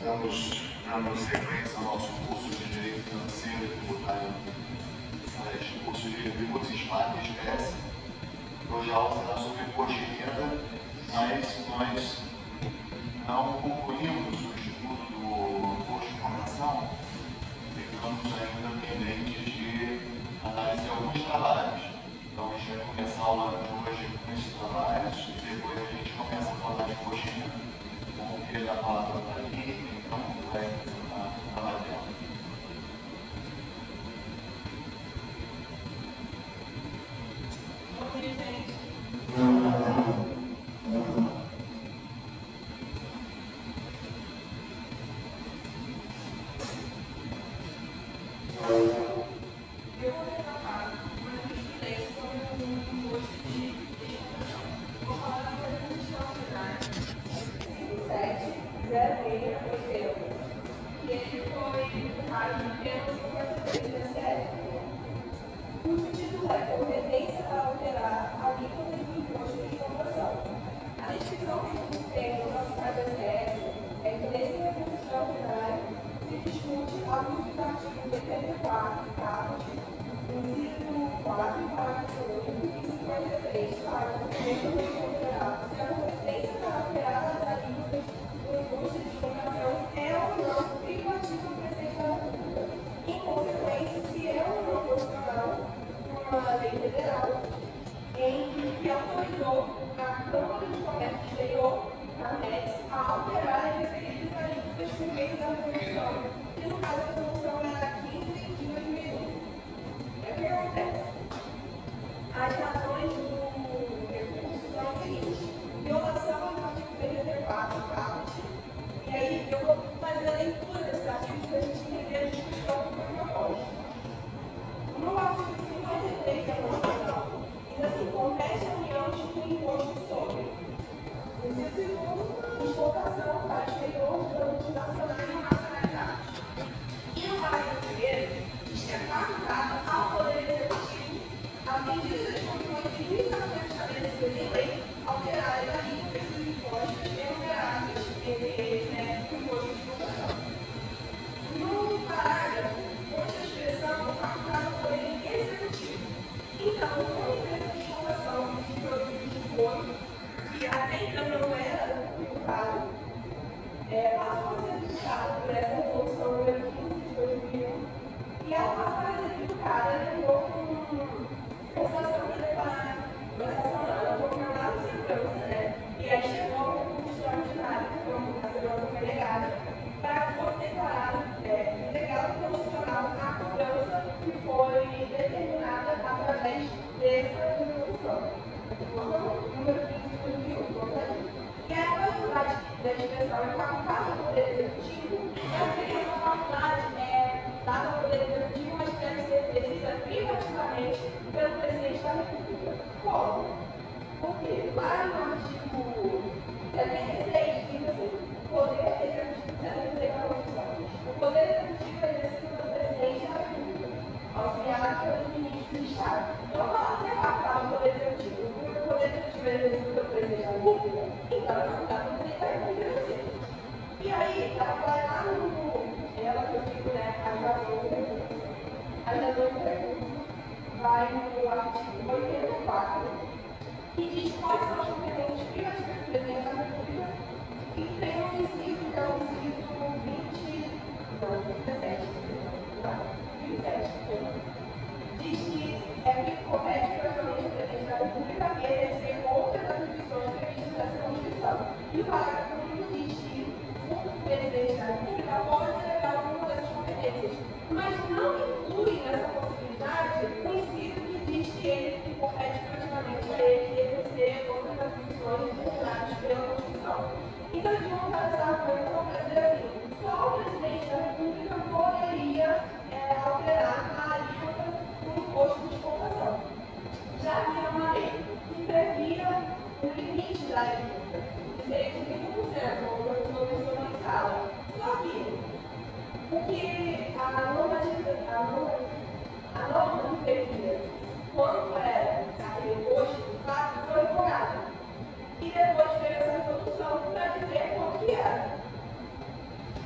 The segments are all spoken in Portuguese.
Estamos dando sequência ao nosso curso de Direito Financeiro e Tributário, curso de tributos e SPES. Hoje a aula será sobre imposto de renda, mas nós não concluímos o estudo do imposto de formação, ficamos ainda pendentes de análise de alguns trabalhos. Então a gente vai começar a aula de hoje com esses trabalhos e depois a gente começa a falar de imposto de renda. Vamos ter a palavra para a Aline, então vai apresentar a trabalho dela.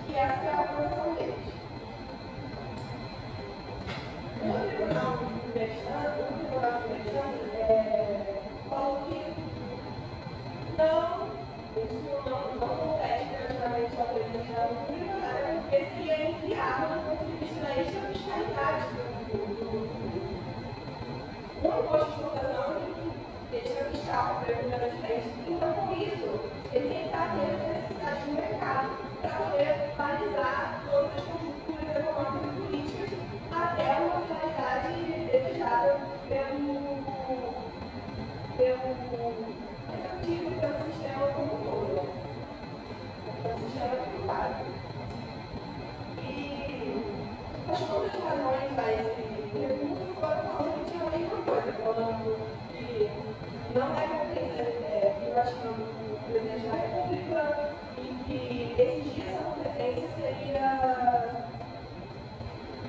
E essa é a posição deles. O Tribunal de Justiça falou que não, isso não compete diretamente ao presidente da República, porque seria inviável do ponto de vista da extrafiscalidade o imposto de exportação e extrafiscal para a primeira diferente. Então, por isso, ele tem que estar dentro da necessidade do mercado para poder balizar todas as conjunturas econômicas e políticas até uma finalidade desejada pelo executivo e pelo sistema como um todo, pelo sistema tributário. E as outras razões a esse recurso foram realmente a mesma coisa, falando que não é competência privativa do presidente da República e que exigir essa competência seria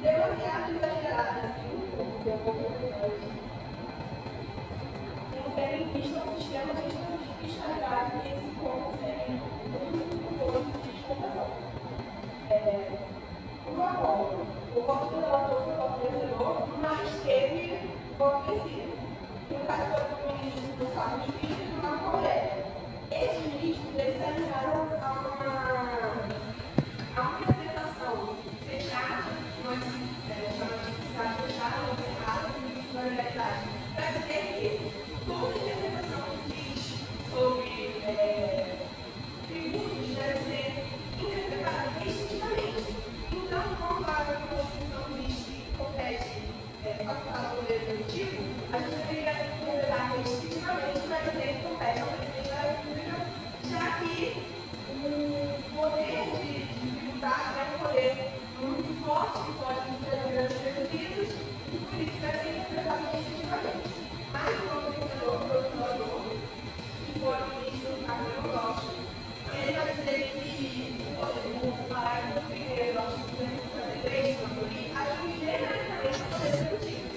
demasiado exagerada, assim, por ser um pouco não tendo em vista o sistema de fiscalidade que esse ponto seria um ponto de exportação. O voto do relator foi voto vencedor, mas teve voto vencido. No caso do ministro do Fábio de Filho e do Marco Aurélio. Esses ministros eles alinharam a uma interpretação fechada, nós chamamos de cidade fechada ou cerrada, na realidade, para dizer que toda interpretação que diz sobre tributos deve ser interpretada restritivamente. Então, como a Constituição diz que compete facultado ao Poder Executivo, a gente deveria interpretar restritivamente para dizer que compete ao Presidente da República, já que o poder de tributar é um poder muito forte que pode fazer grandes prejuízos e por isso deve ser interpretado restritivamente. Mas o voto vencedor foi o relator, que foi o ministro Carlos Rocha. Ele vai dizer que o parágrafo 1º do artigo 253 atribui genericamente ao Poder Executivo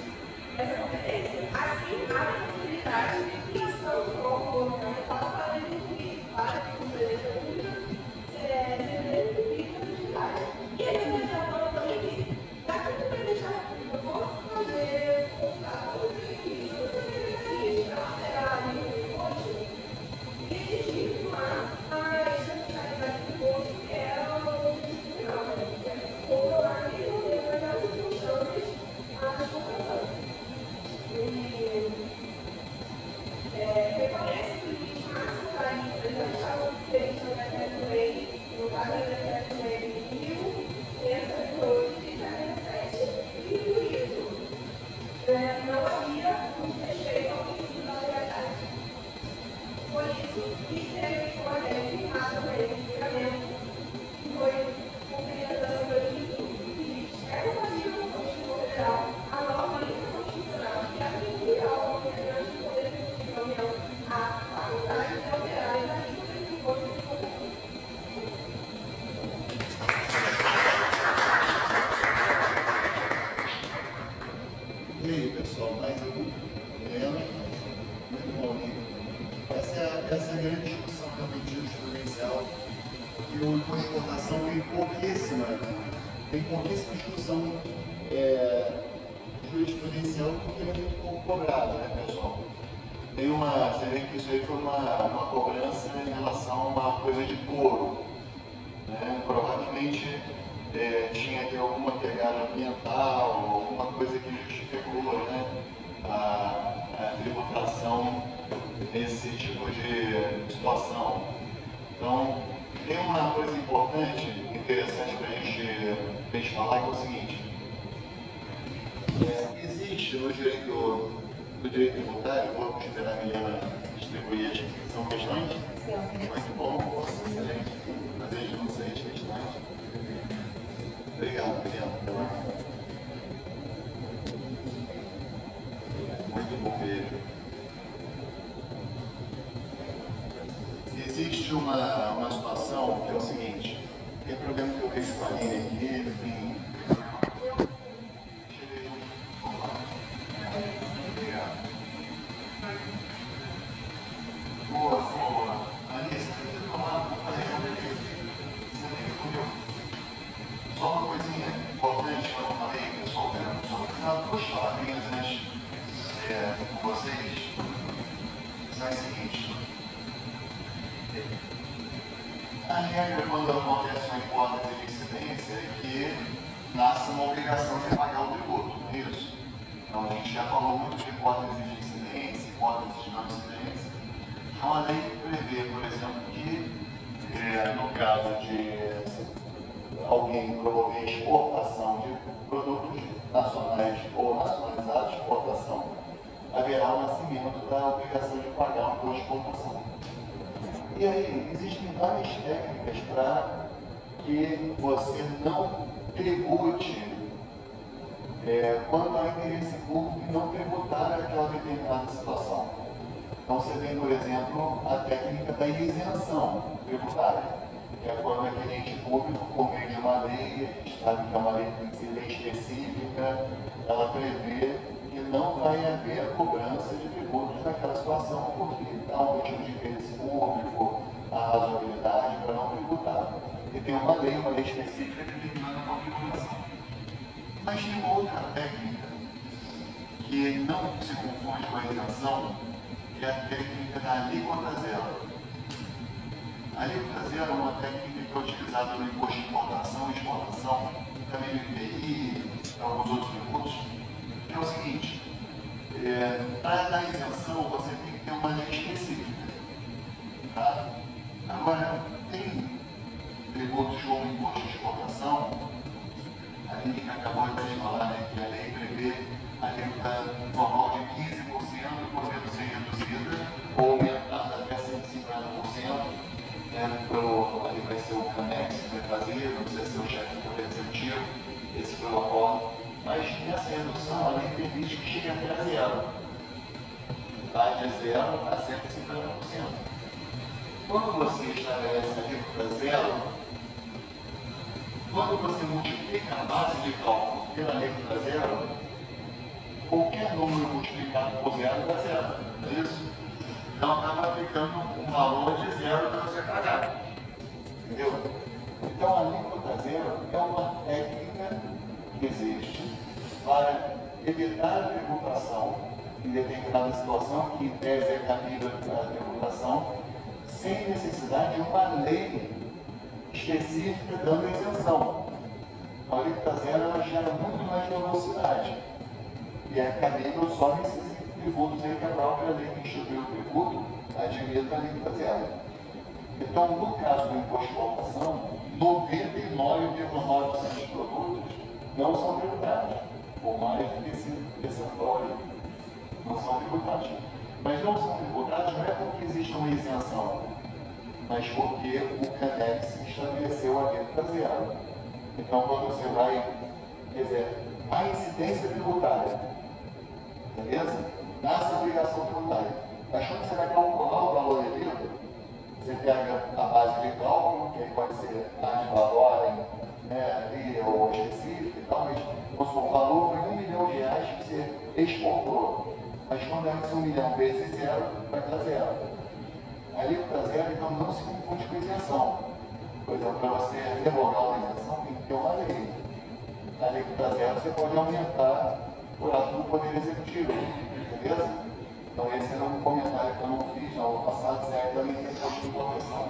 essa competência. Assim, há a possibilidade de criação do corpo governamental para execuir, para que o Presidente da República seja executivo essa atividade. E ele vai dizer agora também que, daqui que o Presidente da República fosse fazer consultados e secretarias para alterar a lei do imposto, exigir uma extrafiscalidade do imposto que era o objetivo final, controlar aquele modelo das circunstâncias à exportação. Reconhece que o limite máximo da alíquota já estava previsto no decreto-lei, no caso do decreto-lei 1.508 de 77, e por isso não havia um respeito ao princípio da legalidade. Por isso que teve uma tese firmada para esse julgamento, que foi cumprida pela Assembleia de Justiça, que é compatível com a Constituição Federal, a norma infraconstitucional que atribui ao representante do Poder Executivo da União a faculdade de alterar as alíquotas do imposto de exportação. E aí, pessoal, mais algum problema? Muito bom, Nico. Essa é a grande discussão realmente jurisprudencial, que o imposto de exportação tem pouquíssima discussão jurisprudencial, porque ele é muito pouco cobrado, né, pessoal? Você vê que isso aí foi uma cobrança em relação a uma coisa de couro, né? Provavelmente tinha aqui alguma pegada ambiental, alguma coisa que justificou, né, a tributação nesse tipo de situação. Então, tem uma coisa importante, interessante para a gente falar, que é o seguinte: existe no direito tributário, vou esperar a Milena distribuir aqui, são questões? Muito bom, excelente, prazer de não ser questões. Obrigado, Milena. Muito bom mesmo. Existe uma situação que é o seguinte: tem problema que eu vejo com a linha aqui, enfim. Obrigado. Boa. Alice, você tem que fazer uma beleza. Você tem que comer. A regra, quando acontece uma hipótese de incidência, é que nasce uma obrigação de pagar o tributo, não é isso? Então, a gente já falou muito de hipóteses de incidência, hipóteses de não incidência. Então, a lei prevê, por exemplo, que no caso de alguém promover exportação de produtos nacionais ou nacionalizados de exportação, haverá o nascimento da obrigação de pagar um imposto de exportação. E aí, existem várias técnicas para que você não tribute quando há interesse público em não tributar aquela determinada situação. Então, você tem, por exemplo, a técnica da isenção tributária, que é quando aquele ente público, por meio de uma lei, a gente sabe que é uma lei específica, ela prevê que não vai haver cobrança de tributos naquela situação, porque há um motivo de interesse público, a razoabilidade para não tributar. E tem uma lei específica que determina a não tributação. Mas tem uma outra técnica que não se confunde com a isenção, que é a técnica da alíquota zero. A alíquota zero é uma técnica que é utilizada no imposto de importação e exportação, também no IPI, e alguns outros tributos, que é o seguinte: para dar isenção você tem que ter uma lei específica. Tá? Agora, tem tributos como imposto de exportação, a lei que acabou de falar, né, que a lei prevê a alíquota normal de 15%, podendo ser reduzida ou aumentada até 150%, ali vai ser o CAMEX que vai fazer, não precisa ser o chefe do poder executivo, esse protocolo, mas nessa redução a lei permite que chegue até zero, tá? De 0 a 150%. Quando você estabelece a alíquota zero, quando você multiplica a base de cálculo pela alíquota zero, qualquer número multiplicado por zero dá zero, não é isso? Então acaba ficando um valor de zero para você pagar. Entendeu? Então a alíquota zero é uma técnica que existe para evitar a tributação em determinada situação, que em tese é cabível a tributação, sem necessidade de uma lei específica dando isenção. A alíquota zero ela gera muito mais velocidade e é cabível só nesses tributos em que a própria lei que instituiu o tributo admite a alíquota zero. Então, no caso do imposto de exportação, 99,9% dos produtos não são tributados, por mais que esse percentual não são tributados. Mas não são tributados não é porque existe uma isenção, mas porque o CANEX estabeleceu a alíquota zero. Então, quando você vai, quer dizer, a incidência tributária, beleza? Nasce a obrigação tributária. Mas quando você vai calcular o valor devido, você pega a base de cálculo, que aí pode ser ad valorem, né, ou específica e tal, mas o valor foi R$1 milhão que você exportou. Mas quando é esse 1 milhão vezes zero, vai dar zero. A alíquota zero, então, não se confunde com isenção. Por exemplo, para você revogar uma isenção, tem que ter uma lei. A alíquota zero você pode aumentar por ato do Poder Executivo. Beleza? Então, esse era um comentário que eu não fiz no ano passado, certo? Também tem imposto de importação.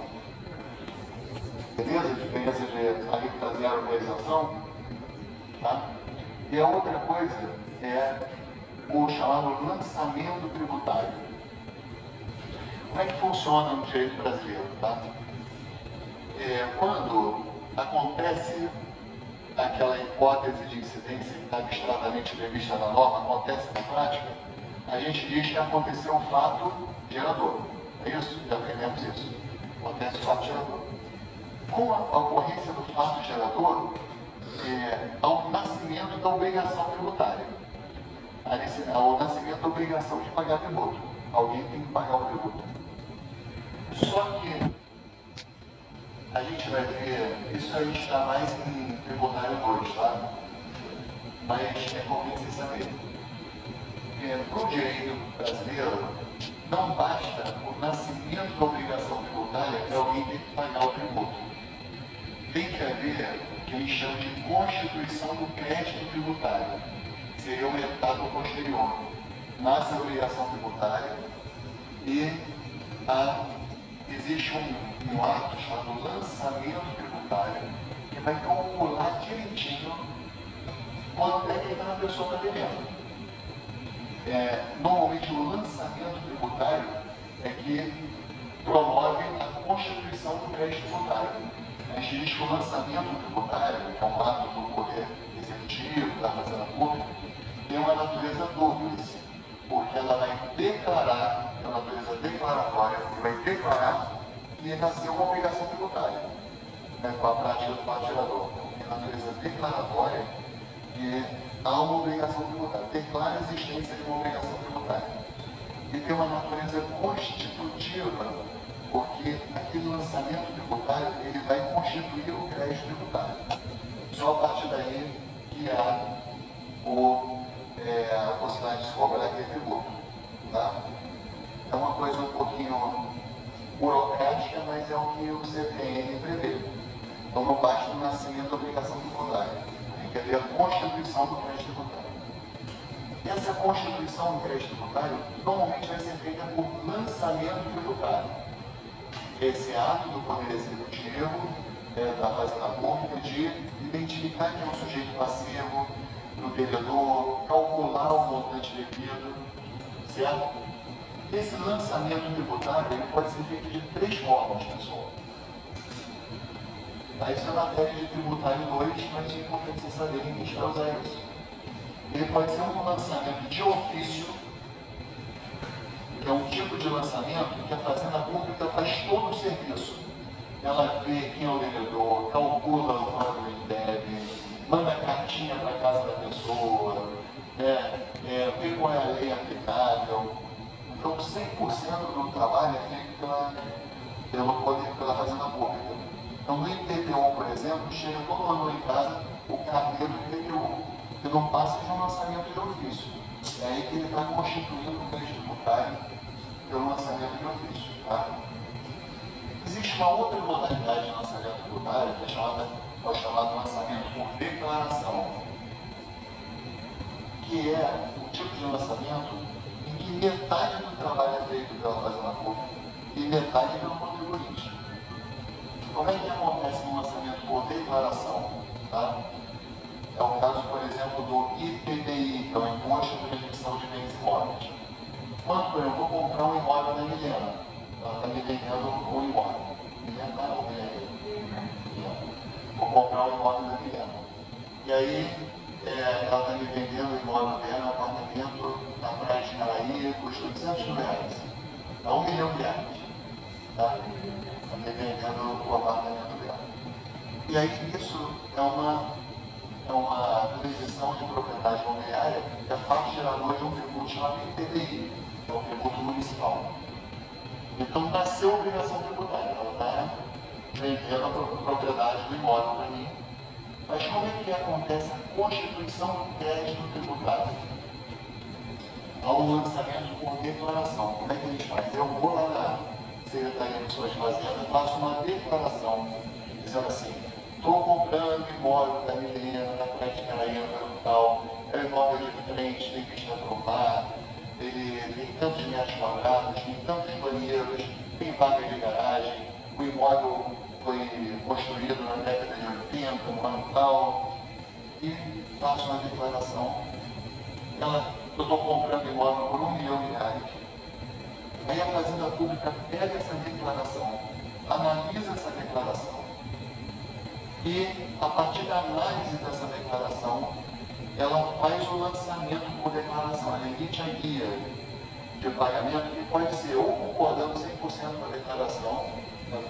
Beleza? A diferença de alíquota zero para isenção. Tá? E a outra coisa é o chamado lançamento tributário. Como é que funciona no direito brasileiro? Tá? Quando acontece aquela hipótese de incidência que está abstratamente prevista na norma, acontece na prática, a gente diz que aconteceu um fato gerador. É isso? Já aprendemos isso. Acontece o fato gerador. Com a ocorrência do fato gerador, há o nascimento da obrigação tributária. Há o nascimento da obrigação de pagar tributo. Alguém tem que pagar o tributo. Só que a gente vai ver, isso aí está mais em tributário 2, tá? Mas é conveniente saber. No direito brasileiro, não basta o nascimento da obrigação tributária para alguém ter que pagar o tributo. Tem que haver o que eles chamam de constituição do crédito tributário, que seria uma etapa posterior. Nasce a obrigação tributária e a existe um ato chamado lançamento tributário, que vai calcular direitinho quanto é que cada pessoa está devendo. Normalmente o lançamento tributário é que promove a constituição do crédito tributário. A gente diz que o lançamento tributário, que é um ato do poder executivo, da fazenda pública, tem uma natureza dúplice, porque ela vai declarar, é uma natureza declaratória, que vai declarar que nasceu uma obrigação tributária, com a prática do fato gerador. Tem natureza declaratória, que há uma obrigação tributária, declara a existência de uma obrigação tributária. E tem uma natureza constitutiva, porque aquele lançamento tributário ele vai constituir o crédito tributário. Só a partir daí que há a possibilidade de se cobrar aquele tributo. Tá? É uma coisa um pouquinho burocrática, mas é o que o CPN prevê. Então não basta o nascimento da obrigação tributária. Tem que haver a constituição do crédito tributário. Essa constituição do crédito tributário normalmente vai ser feita por lançamento tributário. Esse ato do Poder Executivo, da Fazenda Pública, de identificar quem é o sujeito passivo, do devedor, calcular o montante devido, certo? Esse lançamento tributário ele pode ser feito de 3 formas, pessoal. Isso é matéria de tributário 2, mas é importante vocês saberem que a gente vai usar isso. Ele pode ser um lançamento de ofício, que é um tipo de lançamento que a Fazenda Pública faz todo o serviço. Ela vê quem é o devedor, calcula o valor que deve, manda cartinha para casa da pessoa, vê qual é a lei aplicável. Então, 100% do trabalho é feito pela Fazenda Pública. Então, no IPTU, por exemplo, chega todo ano em casa o carneiro do IPTU, que não passa de um lançamento de ofício. É aí que ele está constituindo o crédito tributário pelo lançamento de ofício. Tá? Existe uma outra modalidade de lançamento tributário, que é o chamado lançamento por declaração, que é um tipo de lançamento em que metade do trabalho é feito pela Fazenda Pública e metade pelo contribuinte. Como é que acontece no lançamento por declaração? Tá? É o caso, por exemplo, do IPBI, que é o Imposto de Redução de Bens Imóveis. Quando, por exemplo, eu vou comprar um imóvel da Milena, ela está me vendendo um imóvel. Milena não, vou comprar um imóvel da Milena. E aí, ela está me vendendo o imóvel dela, um apartamento na Praia de Caraí, custa R$800 mil. Dá R$1 milhão. Tá? Está me vendendo o apartamento dela. E aí, isso é uma previsão de propriedade imobiliária que é parte geradora de um tributo chamado IPTI, que é um tributo municipal. Então, nasceu a obrigação tributária, ela está vendendo a propriedade do imóvel para mim. Mas como é que acontece a constituição do crédito tributário? Ao lançamento por declaração. Como é que eles fazem? Eu vou lá na Secretaria de Pessoas Fazendas, faço uma declaração, dizendo assim: estou comprando imóvel da Milena, na Praia de Caraí, tal, é um imóvel de frente, tem vista para o mar, ele tem tantos metros quadrados, tem tantos banheiros, tem vaga de garagem, o imóvel foi construído na década de 80, no ano tal, e faço uma declaração. Eu estou comprando imóvel por R$1 milhão. Aí a Fazenda Pública pega essa declaração, analisa essa declaração, e, a partir da análise dessa declaração, ela faz o lançamento por declaração. Ela emite a guia de pagamento, que pode ser ou concordando 100% com a declaração,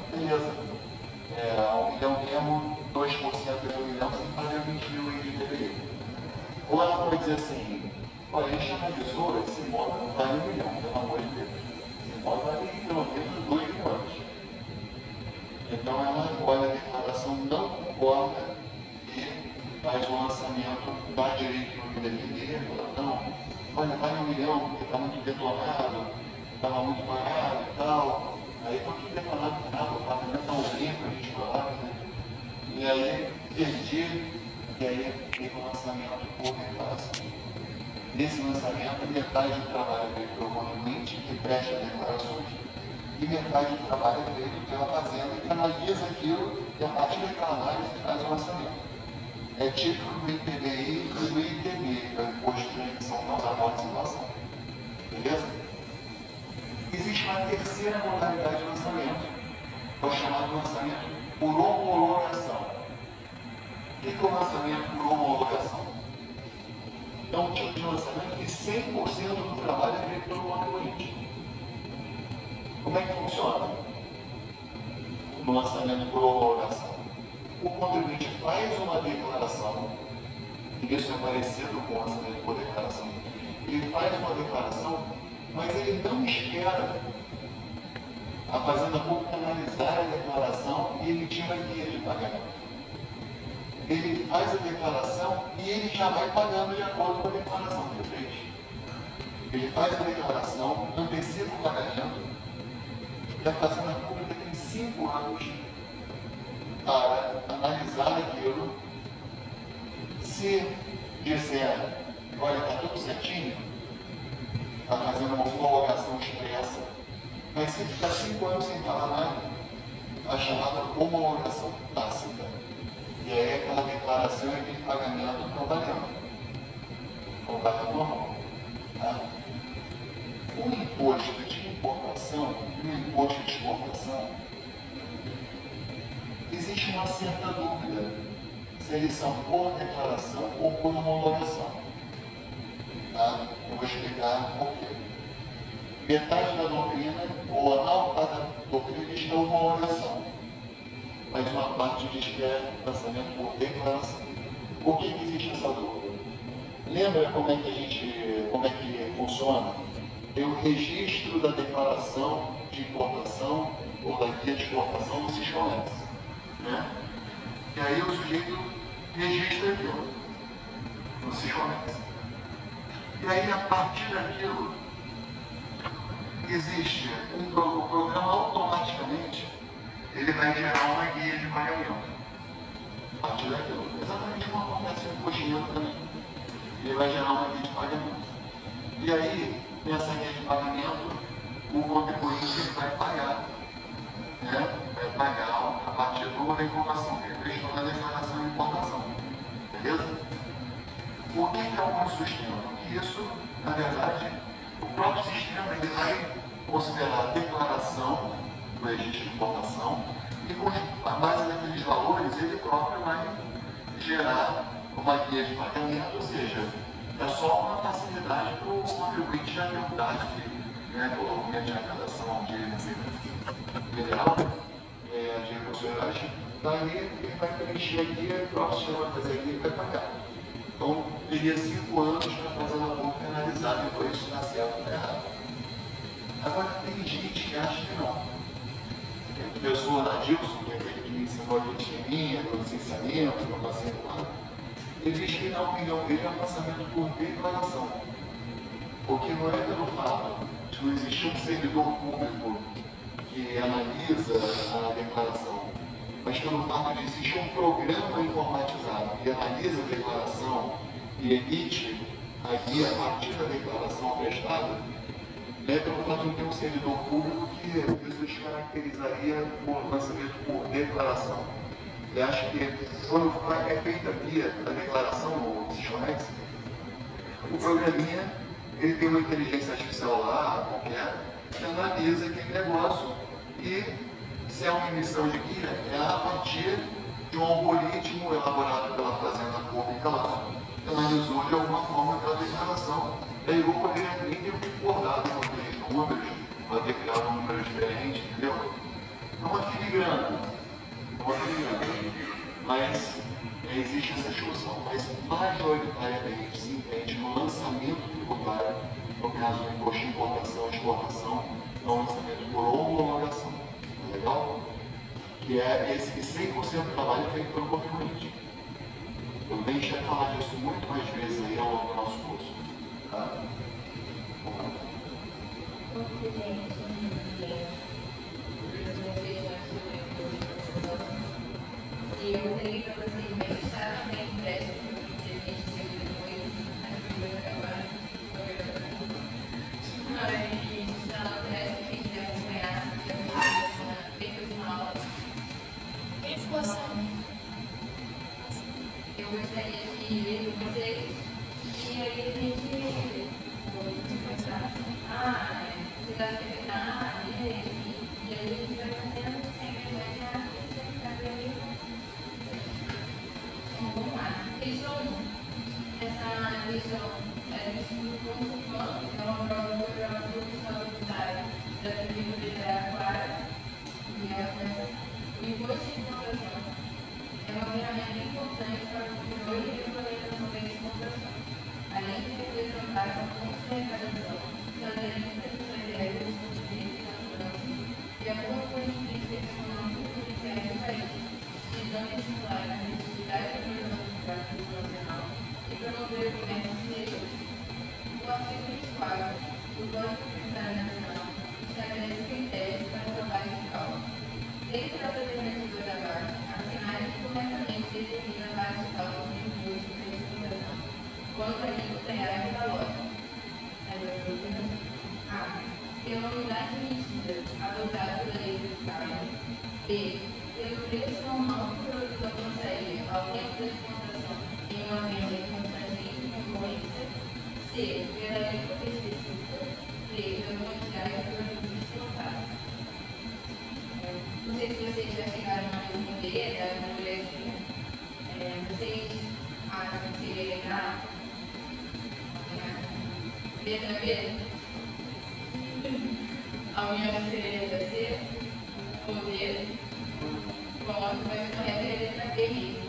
beleza, R$1 milhão mesmo, 2% de R$1 milhão, sem fazer 20 mil aí de IPTU. Ou ela pode dizer assim: olha, a gente analisou esse imóvel, não vale R$1 milhão, pelo amor de Deus. Esse imóvel vale pelo menos 2 milhões. Então ela olha a declaração, não concorda e faz o lançamento, dá direito no que defender, fala: não, olha, vale R$1 milhão, porque está muito detonado, estava muito parado e tal. Aí foi tudo detonado por nada, o apartamento está horrível, a gente falava, né? E aí perdi, e aí teve o lançamento por declaração. Nesse lançamento, metade do trabalho é feito pelo contribuinte, que presta declarações, e metade do trabalho é feito pela fazenda, que analisa aquilo e a partir daquela análise faz o orçamento. É típico do IPBI e do ITB, que é o Imposto de Transmissão das Amortização. Beleza? Existe uma terceira modalidade de lançamento, que é o chamado lançamento por homologação. O que é o lançamento por homologação? É um tipo de lançamento que 100% do trabalho é feito pelo contribuinte. Como é que funciona? No lançamento por homologação. O contribuinte faz uma declaração, e isso é parecido com o lançamento por declaração. Ele faz uma declaração, mas ele não espera a Fazenda Pública analisar a declaração e emitir uma guia de pagamento. Ele faz a declaração e ele já vai pagando de acordo com a declaração que ele fez. Ele faz a declaração, antecipa o pagamento, e a Fazenda Pública tem 5 anos para analisar aquilo. Se disser, olha, está tudo certinho, está fazendo uma homologação expressa, mas se ficar 5 anos sem falar nada, a chamada homologação tácita. E aí aquela declaração e aquele pagamento estão valendo. Estão valendo normal. Tá? O imposto de importação e o imposto de exportação, existe uma certa dúvida se eles são por declaração ou por homologação. Tá? Eu vou explicar por quê. Metade da doutrina, ou a maior parte da doutrina, diz que é homologação, mas uma parte diz que é lançamento por declaração. Por que existe essa dúvida? Lembra como é que funciona? Tem o registro da declaração de importação ou da guia de exportação no Siscomex, né? E aí o sujeito registra aquilo no Siscomex. E aí, a partir daquilo, existe o programa automaticamente, ele vai gerar uma guia de pagamento. A partir daquilo, exatamente como acontece no imposto de renda também. Ele vai gerar uma guia de pagamento. E aí, nessa guia de pagamento, o contribuinte vai pagar, né? Vai pagar a partir da informação que ele prestou na declaração de importação. Beleza? Por que é um sustento? Que isso, na verdade, o próprio sistema ele vai considerar a declaração do registro de importação e com a base daqueles valores ele próprio vai gerar uma guia de pagamento, ou seja, é só uma facilidade para o contribuinte já ter o DARF, né, o documento de arrecadação de Receita Federal, de recursos gerais, daí ele vai preencher a guia, o próprio sistema vai fazer a guia e vai pagar. Então, teria 5 anos para fazer uma boca analisar depois se dá certo ou errado. Agora, tem gente que acha que não. Tem pessoa da Dilson, que é aquele que me ensinou a esqueminha, do licenciamento, do lançamento, ele diz que na opinião dele é um lançamento por declaração. Porque não é pelo fato de não existir um servidor público que analisa a declaração, mas pelo fato de existir um programa informatizado que analisa a declaração e emite a guia a partir da declaração prestada, é pelo fato de ter um servidor público que isso descaracterizaria o lançamento por declaração. Eu acho que quando é feita a guia da declaração no Siscomex, o programinha ele tem uma inteligência artificial lá, qualquer, que analisa aquele negócio e se é uma emissão de guia, é a partir de um algoritmo elaborado pela Fazenda Pública lá, que analisou de alguma forma aquela declaração. E aí eu poderia nem ter concordado com aqueles números, pode ter criado um número diferente, entendeu? É uma filigrana. Mas existe essa discussão. Mas majoritariamente se entende no lançamento tributário, no caso do imposto de importação e exportação, no lançamento por homologação. Legal? Que é esse que 100% do trabalho é feito pelo contribuinte. Eu deixo de falar disso muito mais vezes aí ao longo do nosso curso. Tá? E eu tenho para vocês bem estar também impresso para que a gente se depois acabar. Mas não, parece que a gente vai acompanhar. gostaria de ler com vocês. E aí a gente começar. Você vai terminar, e aí a gente vai fazendo sempre mais rápido, sabe aí? Então vamos lá. Questão 1. Essa questão é do estudo consultando, é uma prova do programa de profissional voluntário da Prefeitura de Araraquara, e ela começa assim. O imposto de exportação é uma ferramenta importante para o controle e regulamentação da exportação, além de representar uma fonte de arrecadação das alíquotas estrangeiras dos direitos naturais, de acordo com os princípios econômicos oficiais do país, visando estimular a competitividade da produção do tráfico nacional e promover o comércio exterior. O artigo 24 do Código Tributário Nacional estabelece critérios para a trabalho de cálculo. Dentro das alternativas abaixo, a Senai corretamente determina a base de cálculo do imposto de exportação quanto à alíquota real e valor. A. Pela unidade nítida adotada pela lei tributária. B. Pelo preço normal do produto a consegue ao tempo da exportação em uma venda em constante concorrência. C. Pela alíquota específica. D. Pela quantidade de produtos exportados. Não sei se vocês já chegaram a responder, dar uma olhadinha. Vocês acham que seria legal? Letra B? A minha seria letra C? Ou D? Bom, a que vai correta é a letra B mesmo.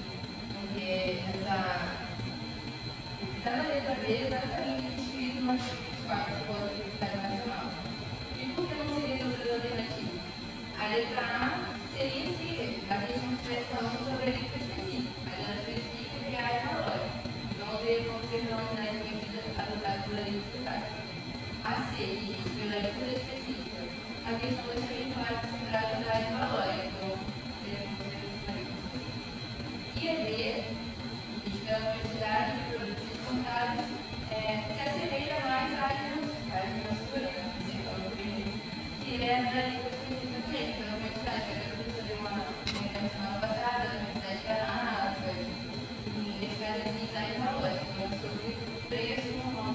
Porque está na letra B exatamente escrito no artigo 24 do Código Tributário Nacional. E por que não seria outra alternativa? A letra A seria se a gente não estivesse falando sobre a alíquota específica, mas ela especifica que a é valor. Não teria como ser pela unidade de medida adotada pela lei tributária. A C, pela alíquota específica. A questão deixa claro que se trata da área de valor, então teria como ser pela alíquota específica. E a D, pela quantidade de produtos exportados, se assemelha mais à área de segurança, que é da alíquota específica também, pela quantidade. Fazer uma semana passada, na quantidade de garrafas, nesse caso aqui está em valor, então sobre o preço normal.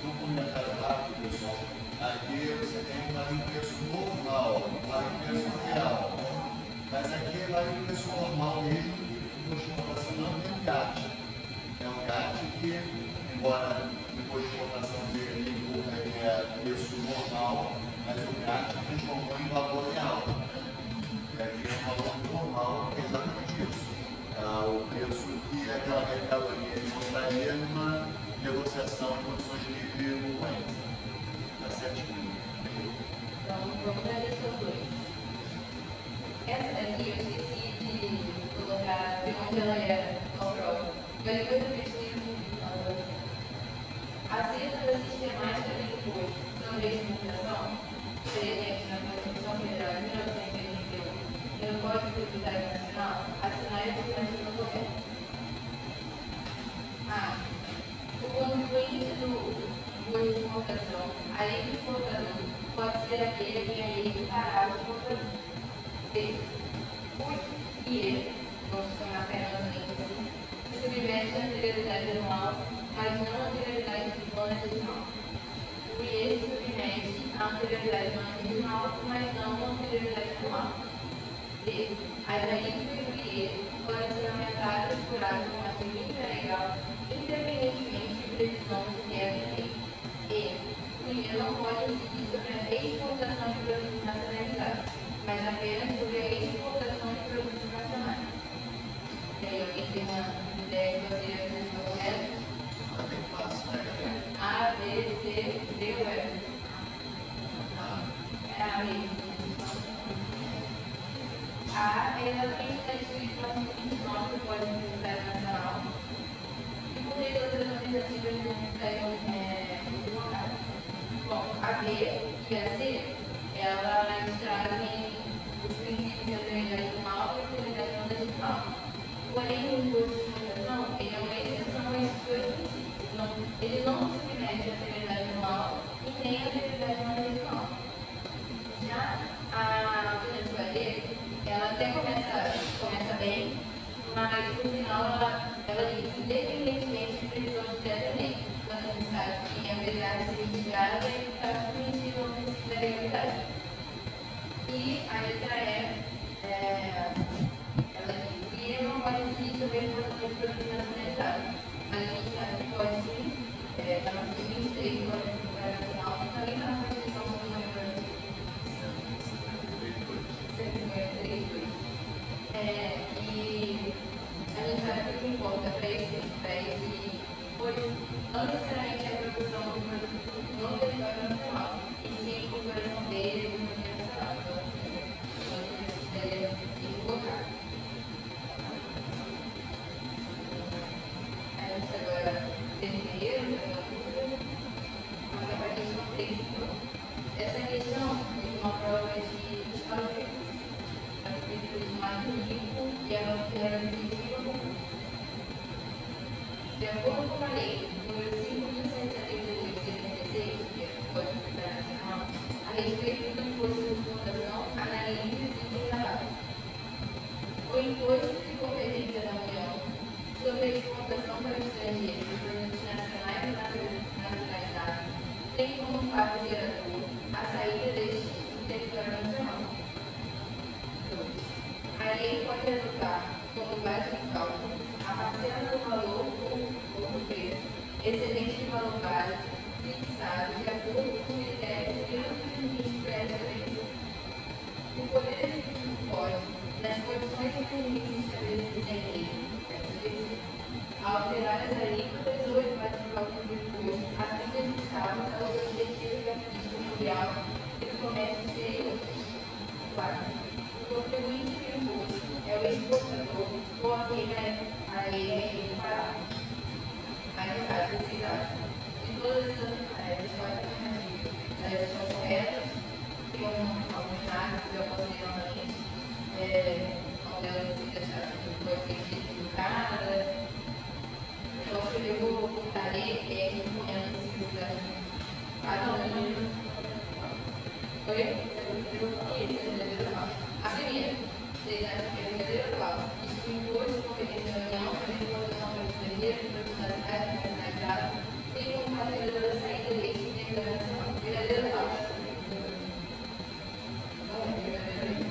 Um comentário rápido, pessoal. Aqui você tem vale o preço normal, vale o preço real. Mas aqui vale o preço normal mesmo, que o imposto de exportação não tem um GAT. É um GAT que, embora o imposto de exportação dele é preço normal, mas o GAT transformou em valor real. É um valor normal, é exatamente isso. O preço que aquela mercadoria encontraria numa negociação em condições de livre concorrência. Está certinho. Então, vamos à questão 2. Essa daqui eu esqueci de colocar de onde ela era na prova. Mas depois eu pesquiso acerca da sistemática do imposto sobre a exportação, presente na Constituição Federal de 1981 e no Código Tributário Nacional, assinar a alternativa correta. A. O contribuinte do imposto de exportação, além do exportador, pode ser aquele a quem a lei equiparar o exportador. B. O IE, vamos chamar carinhosamente assim, se submete à anterioridade anual, mas não à anterioridade do ano decimal. O IE se submete à anterioridade do ano decimal, mas não à anterioridade anual. D. As alíquotas do IE podem ser aumentadas por ato normativo interlegal, independentemente de previsão de queda em lei. E. O IE não pode incidir sobre a exportação de produtos nacionalizados, mas apenas sobre a exportação de produtos nacionais. E aí, alguém tem uma ideia que você ia fazer correto? É bem fácil, né, galera? A, B, C, D ou E? É a mesma. A é exatamente o que está escrito no artigo 29 do Código Tributário Nacional. E por que outras alternativas não saíram colocadas? Bom, a B e a C, elas trazem os princípios de autoridade normal e autoridade não decimal. Porém, o imposto de exportação, ele é uma exceção a esses dois princípios. Então, ele não se submete à autoridade normal e nem à autoridade não decimal. Já a alternativa D, ela até começa bem, mas no final ela disse, independentemente de previsão de tratamento, quando a gente sabe que apesar de ser mitigada, ele está submetido ao princípio da legalidade. E a letra ela diz que não pode existir sobre a informação de produtos nacionalizados, mas a gente sabe que pode sim, está no artigo 23 do Código Tributário Nacional, também está na Constituição do número 153. E a gente sabe que o que importa para esse hoje não necessariamente é a produção do produto no território nacional, e sim a incorporação dele no território nacional. Então, a gente precisaria colocar. A gente agora terceiro, mas a partir do texto, essa questão de uma prova de história de mais rico e ela era visível no curso. De acordo com a lei número 5.172/66, que é o Código Tributário Nacional, a respeito do imposto de exportação, analise e trabalho. O imposto de competência da União sobre a exportação para o estrangeiro de produtos nacionais e nacionalizados tem como fato gerador a saída deste do território nacional. A lei pode adotar como base de cálculo a parcela do valor ou do preço excedente do valor base fixado de acordo com critérios devidamente pré-estabelecidos. O Poder Executivo pode, nas condições definidas e estabelecidas em lei, alterar as alíquotas ou as bases de cálculo do imposto a fim de ajustá-los aos objetivos da política mundial e do comércio exterior. 4. O contribuinte do imposto é o exportador ou aquele a ele é equiparado. Aí, no caso, vocês acham que todas essas alternativas elas são corretas, tem alguns dados que eu postei novamente, onde elas vocês acharam que pode ser equivocada. Então, eu vou botar ele, que é recomendo se vocês acham cada um. Oi? A primeira, vocês acham que é verdadeiro ou falso? Isso que o imposto de competência da União sobre a exportação para o estrangeiro de produtos nacionais e nacionalizados tem como facilitador a saída deste território nacional. Verdadeiro ou falso? Não é verdadeiro.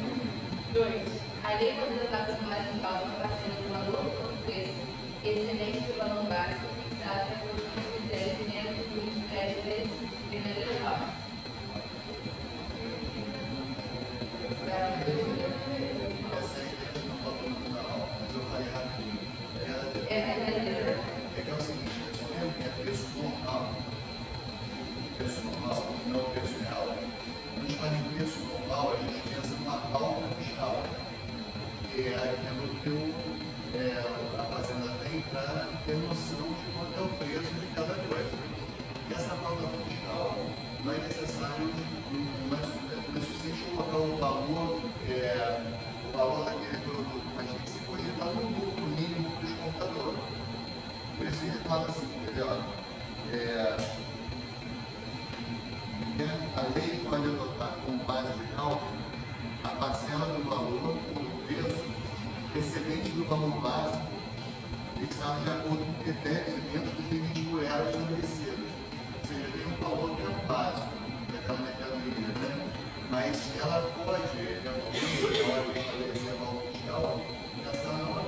2. A lei pode adotar como base de cálculo a parcela do valor ou do preço excedente do valor básico fixado de acordo com os critérios dentro do limite pré-estabelecido. Verdadeiro ou falso? É verdadeiro. É que é o seguinte, é preço normal, não preço real. Quando a gente fala em preço normal, a gente pensa numa alta fiscal, que é aquilo que a fazenda tem para ter noção de quanto é o preço de cada coisa. E essa pauta fiscal não é necessário, não é suficiente colocar o valor daquele produto, mas tem que se projetar no lucro mínimo do exportador. Por isso ele fala assim, entendeu? A lei pode adotar como base de cálculo a parcela do valor ou do preço excedente do valor básico fixado de acordo com critérios e dentro dos limites por ela estabelecidos. Ou seja, tem um valor que é o básico daquela mercadoria, né? Mas ela pode, eventualmente, na hora de estabelecer a valor fiscal, essa não é o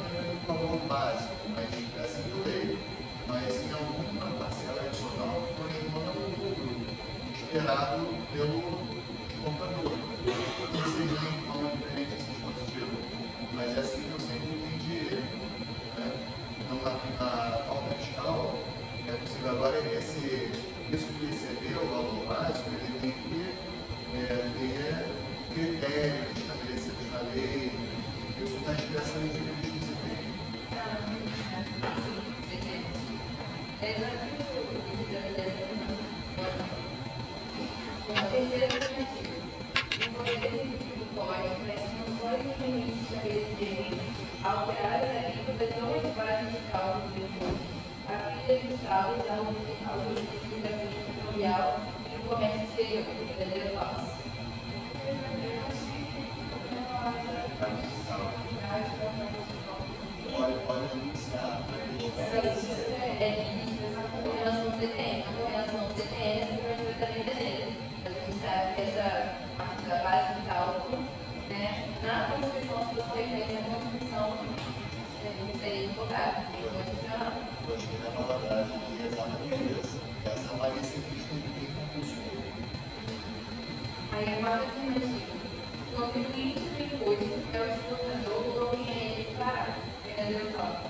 valor básico, mas é assim que eu leio. Mas em alguma parcela adicional corresponde ao lucro esperado pelo comprador. Não sei nem como é diferente esse dispositivo, mas é assim que eu sempre entendi ele. Né? Então, na pauta fiscal, é possível agora isso que exceder o valor básico, ele tem que ter critérios estabelecidos na lei. Isso está expresso em livros que você tem. A terceira alternativa, o Poder Executivo pode, nas funções e limites estabelecidos, alterar as alíquotas ou as bases de cálculo do imposto, a fim de ajustá-los ao objetivo da política mundial e do comércio exterior. Verdadeiro ou falso? Olha, com relação ao CTN, com relação ao CTN, você vai estar entendendo. A gente sabe que essa parte da base de cálculo, né, na Constituição, se você referência à Constituição, seria invocado, condicional. Eu acho que na palavra de exatamente essa vai ser vista em concurso. Aí a quarta afirmativa. O contribuinte do imposto é o exportador ou quem é ele declarado. Verdadeiro ou falso?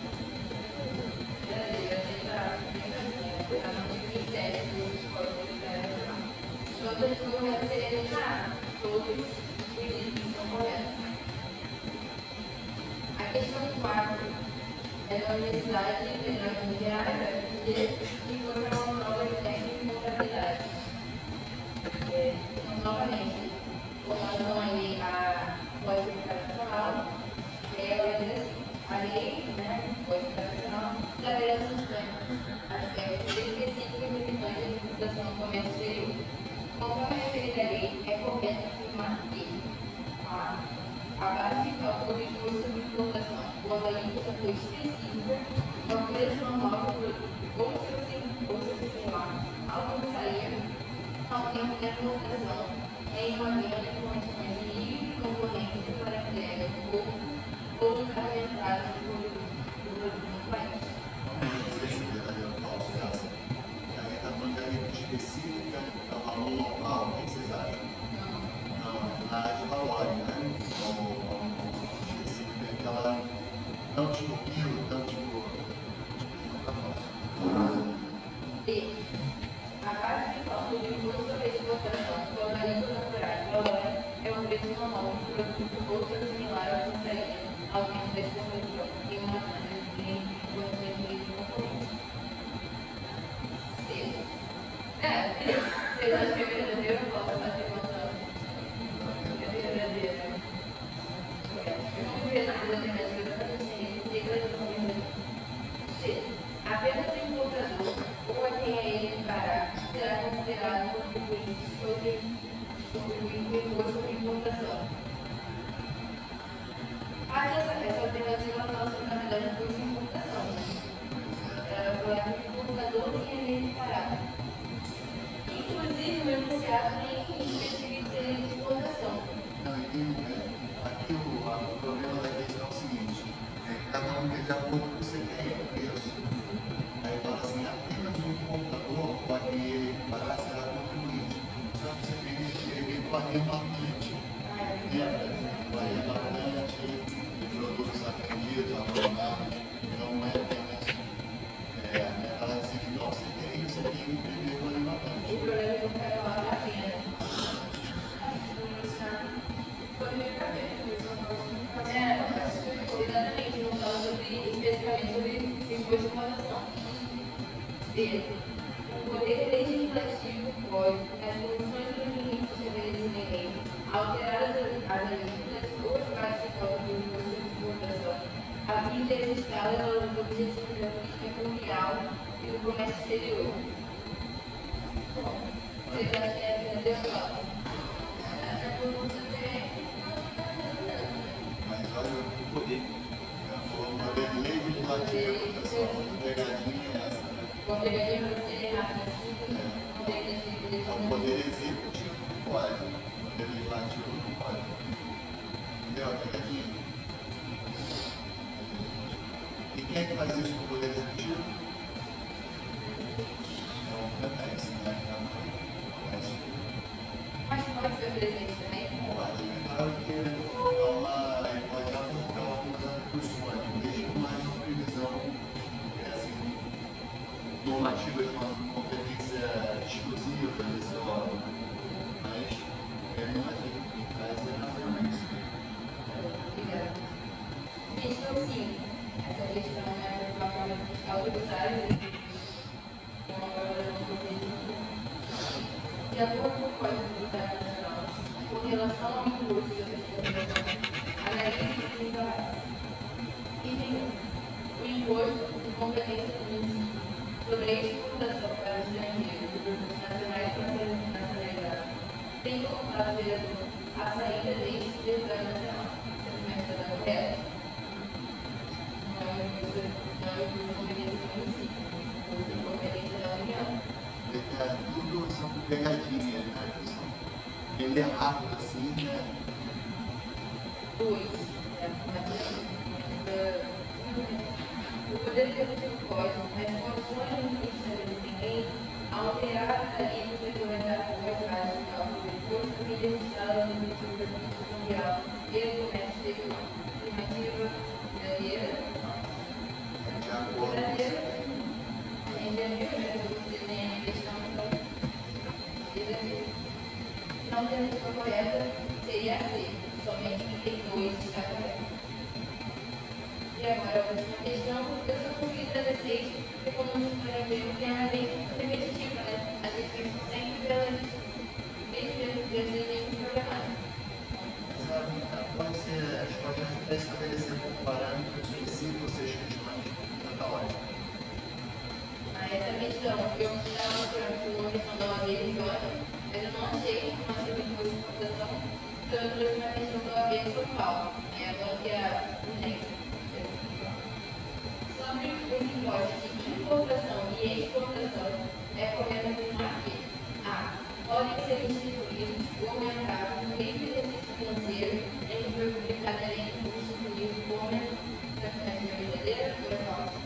Verdadeiro, aceitável, bem assim, a artigo 27 do Código Tributário Nacional. Todas as corretas seriam declaradas. Todos os itens são corretos. A questão 4 é da Universidade Federal de Minas Gerais, que foi para uma prova de técnico de contabilidade. Novamente, com relação aí à Código Tributário Nacional, vai dizer assim, a lei, né, Código Tributário Nacional, estabelece os aspectos específicos e limitantes de tributação no comércio exterior. Conforme a referida lei, é correto afirmar que a base de cálculo do imposto sobre importação ou a alíquota foi específica ao preço normal do produto, ou seu similar, ao que sair ao tempo de importação, em uma venda em condições de livre concorrência para a entrega do povo ou do carro de entrada do produto no país. Vamos ver se é verdadeiro ou falso essa. A gente está falando de alíquota específica, é o valor local, o que vocês acham? Não, na área de valores, né? Então, específica é que ela não tipo quilo, não tipo. Tá falso. E a base de cálculo do imposto sobre exportação quando a alíquota natural valor é o preço normal do produto ou seu similar ao que sair ao tempo da exportação em uma venda em condições de livre concorrência. Vocês acham que é verdadeiro ou falso essa afirmação? É verdadeira. Vamos ver essa alternativa exatamente declaração verdadeira. C. Apenas o importador ou a quem é ele declarar será considerado contribuinte sobre o imposto sobre importação. Essa alternativa fala sobre, na verdade, o imposto de importação. Ela foi o importador e quem é ele declarar. Inclusive, o enunciado nem especifica se ele é de exportação. Não, aqui o problema da questão é o seguinte, é que cada um tem de acordo com o que você tem o preço. Aí fala assim, apenas o importador pode ele parar será contribuinte. Só que você tem que escrever com a rematante. Lembra? A rematante de produtos atendidos, abandonados, não é apenas ela significa você tem que imprimir com a rematante. O problema é que eu quero lá na pena. Exatamente, não fala especificamente sobre imposto de importação. D. O poder legislativo pode, nas condições dos limites estabelecidos em lei, alterar as alíquotas ou as partes de cálculo do imposto de importação, a fim de ajustá-las aos objetivos da política mundial e do comércio exterior. Bom, vocês acham que é verdadeiro ou falso? Essa pergunta tem. Mas olha o poder. O poder legislativo, pessoal, pegadinha é essa, né? Com pegadinha você errar no O poder executivo pode, o poder legislativo não pode. Entendeu? A pegadinha. E quem é que faz isso com o poder executivo? É o PPS, né? Mas pode ser presente também? Pode, claro que ele pode apontar algumas atribuições, mesmo mais uma previsão, assim, normativa de uma competência exclusiva desse órgão, mas ele não é feito, quem faz é a frequência. Obrigada. Questão 5. Essa questão é uma prova fiscal tributária, é uma prova da competência. De acordo com o Código Tributário Nacional, com relação ao imposto sobre exportação, analise os seguintes parágrafos. Item 1. O imposto de competência do município sobre a exportação para o estrangeiro de produtos nacionais e nacionalizados tem como prazo vereador a saída deste do território nacional. Essa afirmação está correta? Não é o imposto de competência município, por conferência da União. Tudo são pegadinhas, né? Ele é rápido assim, né? Dois, o Poder Executivo pode, nas condições do Ministério Independente, alterar a alíquota do regulamento básico do imposto a fim de registrá-la no objetivo da política mundial e do comércio exterior, estimativa brasileira. A gente já viu, né? Você tem a questão não ter a letra correta seria C, somente 32 está correto. E agora a última questão, eu só consegui trazer 6, porque como a gente vai ver, tem a bem repetitiva, né? A gente fez sempre pelas desde programáticos. Pode ser, a gente pode até estabelecer como parâmetro específico, ou seja, questões da ótima. Essa questão, eu estava procurando uma questão da OAB RJ, mas eu não achei uma segunda importação, então eu trouxe uma questão da OAB de São Paulo, agora que é a urgência. Sobre os impostos de importação e exportação, é correto afirmar que a. Podem ser instituídos ou aumentados no mesmo exercício financeiro em que foi publicada a lei que instituiu o momento da finança verdadeira ou falsa.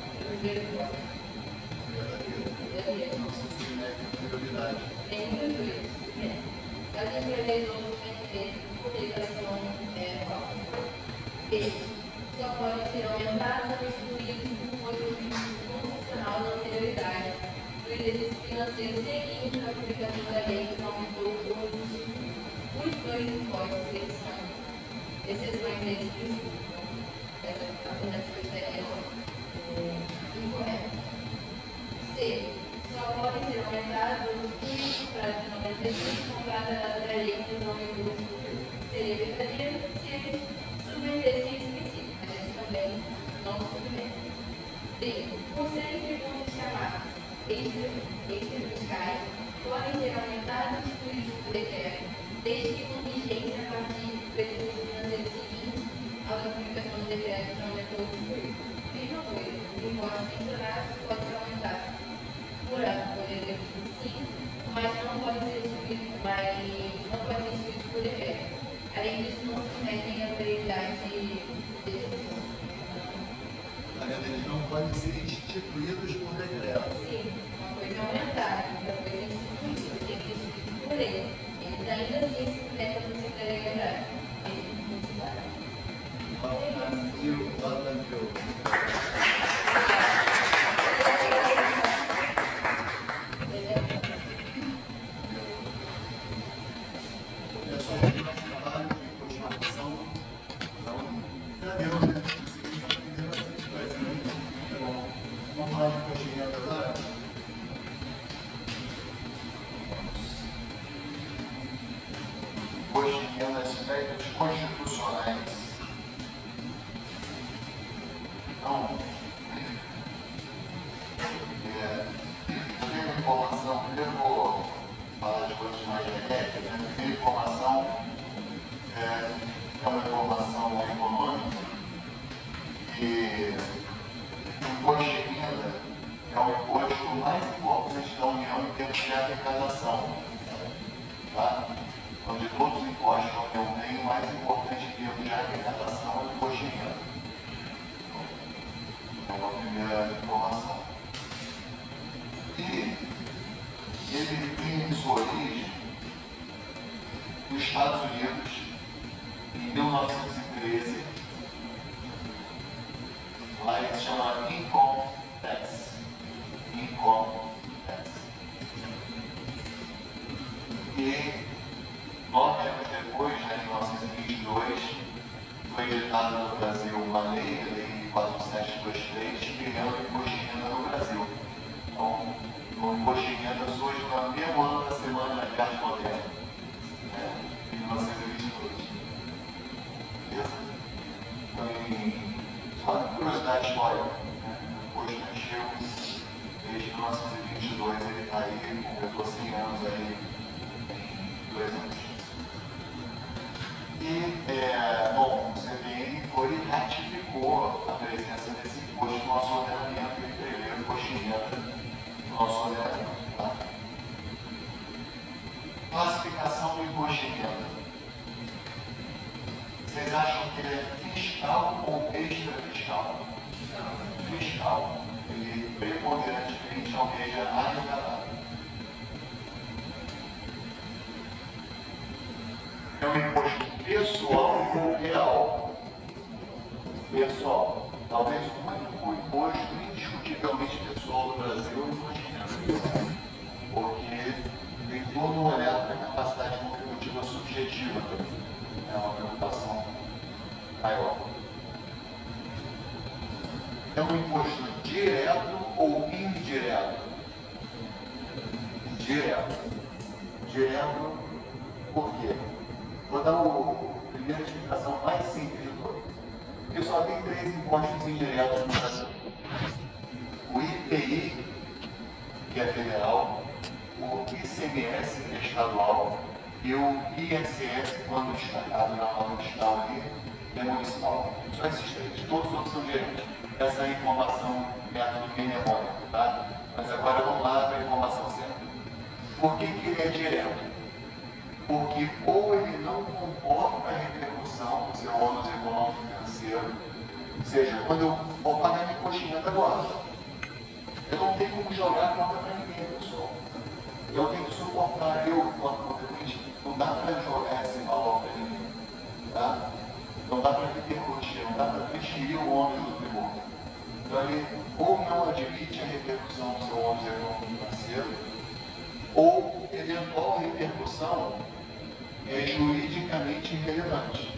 Verdadeira. Tem muitas vezes. As empresas ou publicação falsa. B. Só podem ser aumentados ou excluídos por constitucional na anterioridade do exercício financeiro seguinte à publicação da lei que aumentou os dois impostos. Eles são exceções desses princípios. Essa alternativa estaria incorreta. C. Só podem ser aumentados ou excluídos no prazo de 90 dias com base na data da lei que os aumentou seria verdadeiro se eles submetessem esse princípio. A gente também não submete. D. Por serem tributos chamados extrafiscais, podem ser aumentados e excluídos por decreto, desde que com vigência a partir do exercício financeiro seguinte à publicação do decreto que aumentou o excluído. Mesma coisa, os impostos mencionados podem ser aumentados por exercício sim, mas não podem ser excluídos por decreto. Além disso, não se metem a prioridade de exercício. Eles não podem ser instituídos por decreto. Sim, uma coisa é aumentar, outra coisa é instituir, porque é instituído por lei. Eles ainda assim se submetem à secretariedade. Aspectos constitucionais. Então, primeira informação, primeiro vou falar de coisas mais genéricas. A primeira informação é uma informação econômica e o imposto de renda é o imposto mais importante da União em termos de arrecadação. Tá? Onde todos os impostos que eu tenho, o mais importante em termos de arrecadação é o imposto de renda. É uma primeira informação. E ele tem sua origem nos Estados Unidos, em 1913. Lá ele se chama Income Tax. Income Tax. E 9 anos depois, em 1922, foi editada no Brasil uma lei, a Lei 4723, criando o imposto de renda no Brasil. Então, o imposto de renda surge no mesmo ano da Semana de Arte Moderna, em 1922. Beleza? Então, só curiosidade histórica, o imposto nasceu desde 1922, ele está aí, completou 100 anos aí, em 2 anos. E, bom, o CVM foi e ratificou a presença desse imposto no nosso ordenamento e prevê o imposto nosso ordenamento. Tá? Classificação do imposto de renda. Vocês acham que ele é fiscal ou extra-fiscal? Fiscal. Ele preponderantemente almeja arrecadar. É um imposto pessoal ou real? Pessoal. Talvez o único imposto indiscutivelmente pessoal do Brasil é o imposto de renda. Porque tem todo um olhar para a capacidade contributiva subjetiva também. É uma preocupação maior. É um imposto direto ou indireto? Direto. Direto, por quê? Vou dar a primeira explicação mais simples de todas. Porque só tem 3 impostos indiretos no Brasil. O IPI, que é federal, o ICMS, que é estadual, e o ISS, quando destacado na norma fiscal ali, é municipal. Só esses 3, todos os outros são diretos. Essa é a informação método mnemônico, tá? Mas agora vamos lá para a informação certa. Por que ele é direto? Porque ou ele não comporta a repercussão do seu ônus econômico financeiro, ou seja, quando eu vou pagar minha imposto de renda agora, eu não tenho como jogar a conta para ninguém, pessoal. Eu tenho que suportar eu, enquanto contribuinte, não dá para jogar esse valor para ninguém, tá? Não dá para repercutir, não dá para transferir o ônus do tributo. Então ele ou não admite a repercussão do seu ônus econômico financeiro, ou eventual repercussão é juridicamente irrelevante.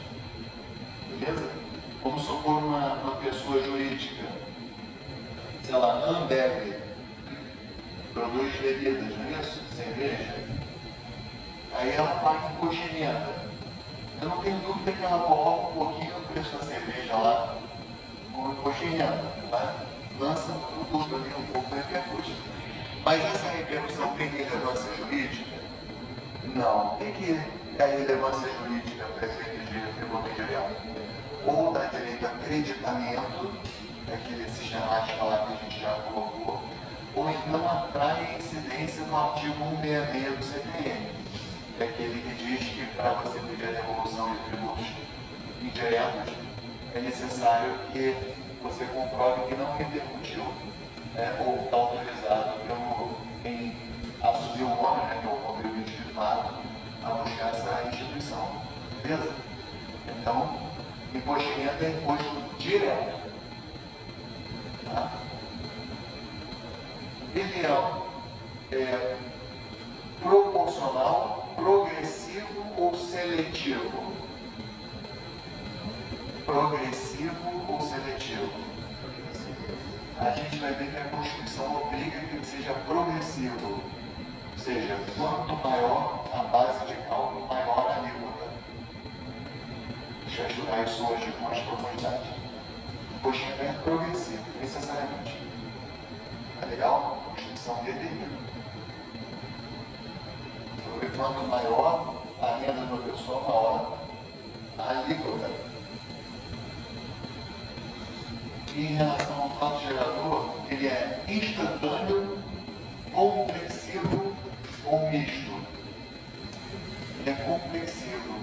Beleza? Vamos supor uma pessoa jurídica, sei lá, Ambev, produz bebidas, não é isso? Cerveja. Aí ela paga imposto de renda. Eu não tenho dúvida que ela coloca um pouquinho o preço da cerveja lá como imposto de renda. Tá? Lança um produto ali um pouco repercute. Mas essa repercussão tem relevância jurídica? Não. O que é a relevância jurídica para efeito de tributo direto? Ou dá direito a acreditamento, aquele sistemático lá que a gente já colocou, ou então atrai a incidência do artigo 166 do CPM, que é aquele que diz que para você pedir a devolução de tributos indiretos, é necessário que você comprove que não repercutiu ou está autorizado pelo quem assumiu o ônus, que é o contribuinte de fato, a buscar essa instituição. Beleza? Então, imposto de renda é imposto direto. Tá? Ele é proporcional, progressivo ou seletivo? Progressivo ou seletivo? A gente vai ver que a Constituição obriga que ele seja progressivo. Ou seja, quanto maior a base de cálculo, maior a alíquota. Deixa eu estudar isso hoje com mais profundidade. O imposto de renda é progressivo, necessariamente. Tá legal? A Constituição determina. Sobre quanto maior a renda da pessoa, maior a alíquota. E em relação ao fato gerador, ele é instantâneo, complexivo ou misto. Ele é complexivo.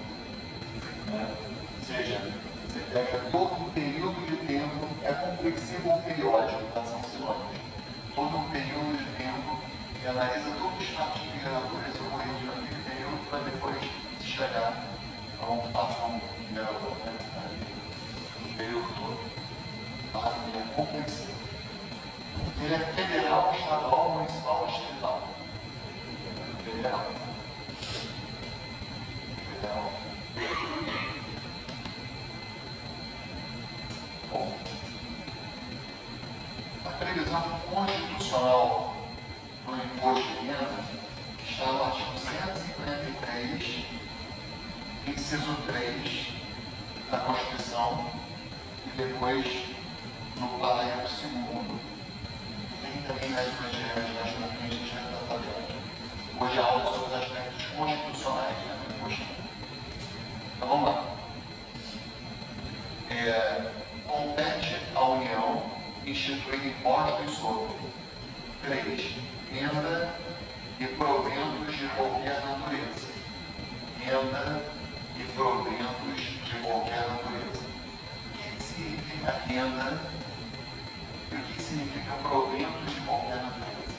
Né? Ou seja, você pega todo um período de tempo, é complexivo ou periódico, tá? São sinônimos. Todo um período de tempo e analisa todos os fatos migratórios ocorridos naquele período para depois chegar a um fato migratório, né? No período todo. Ele é complexivo. Ele é federal, estadual, municipal, distrital. Federal. Federal. Bom, a previsão constitucional do imposto de renda está no artigo 153, inciso 3 da Constituição, e depois no parágrafo 2º. Tem também nas evangelhas mais na frente, a gente vai estar fazendo. Hoje a aula sobre os aspectos constitucionais, né, do imposto. Então vamos lá. Compete à União instituir impostos sobre 3. Renda e proventos de qualquer natureza. Renda e proventos de qualquer natureza. O que significa renda e o que significa proventos de qualquer natureza?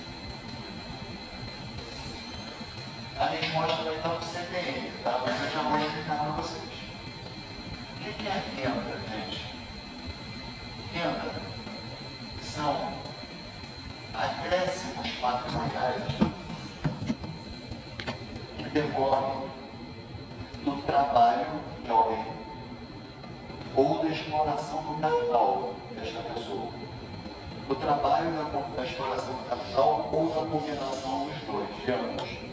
A resposta vai estar no CPM, tá? Mas eu já vou explicar para vocês. O que é renda, gente? Renda são acréscimos patrimoniais que decorrem do trabalho de alguém ou da exploração do capital desta pessoa. Do trabalho da exploração do capital ou da combinação dos dois, de ambos.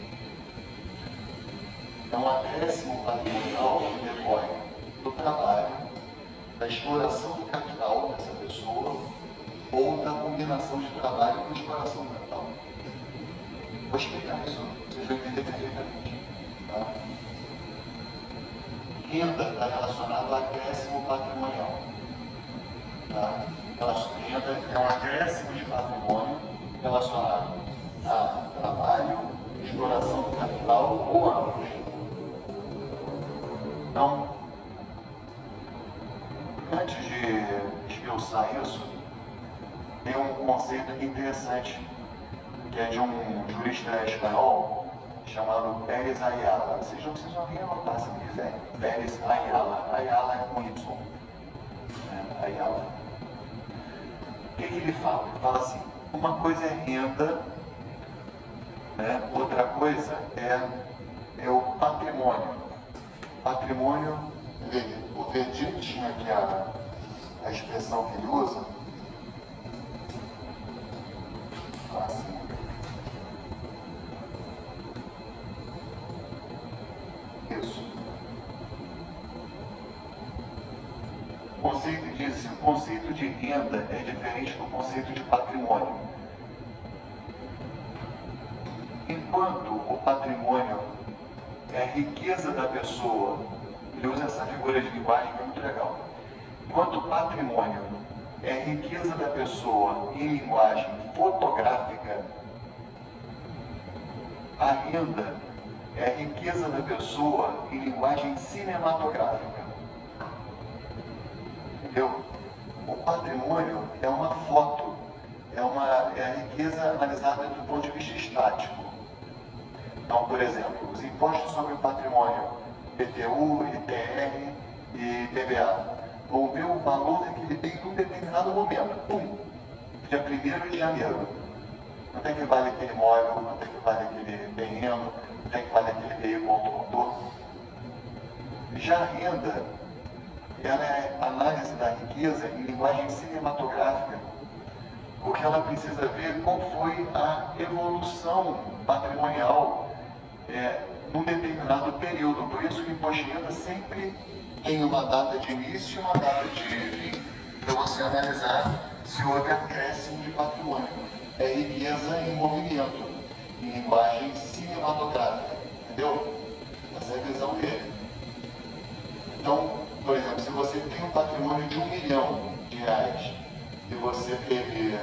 Então, acréscimo patrimonial que decorre do trabalho, da exploração do capital dessa pessoa ou da combinação de trabalho com exploração do capital. Vou explicar isso, vocês vão entender perfeitamente. Tá? Renda está relacionada ao acréscimo patrimonial. Tá? Renda é um acréscimo de patrimônio relacionado a trabalho, exploração do capital ou ambos. Então, antes de esmiuçar isso, tem um conceito aqui interessante, que é de um jurista espanhol chamado Pérez Ayala. Vocês não precisam nem anotar se quiserem. Pérez Ayala. Ayala é com Y. Ayala. O que ele fala? Ele fala assim, uma coisa é renda, né? Outra coisa é o patrimônio. Patrimônio, o Verdito tinha aqui a expressão que ele usa. Assim. Isso. O conceito diz assim, o conceito de renda é diferente do conceito de patrimônio. Enquanto o patrimônio é a riqueza da pessoa, ele usa essa figura de linguagem que é muito legal. Enquanto o patrimônio é a riqueza da pessoa em linguagem fotográfica, a renda é a riqueza da pessoa em linguagem cinematográfica. Entendeu? O patrimônio é uma foto, é a riqueza analisada do ponto de vista estático. Então, por exemplo, os impostos sobre o patrimônio, IPTU, ITR e TVA, vão ver o valor que ele tem em um determinado momento. Pum! Dia 1º de janeiro. Quanto é que vale aquele imóvel, quanto é que vale aquele terreno, quanto é que vale aquele veículo automotor. Já a renda, ela é a análise da riqueza em linguagem cinematográfica, porque ela precisa ver qual foi a evolução patrimonial num determinado período. Por isso que o imposto de renda sempre tem uma data de início e uma data de fim, para você analisar se houve acréscimo de patrimônio. É riqueza em movimento, em linguagem cinematográfica, entendeu? Essa é a visão dele. Então, por exemplo, se você tem um patrimônio de R$1 milhão e você teve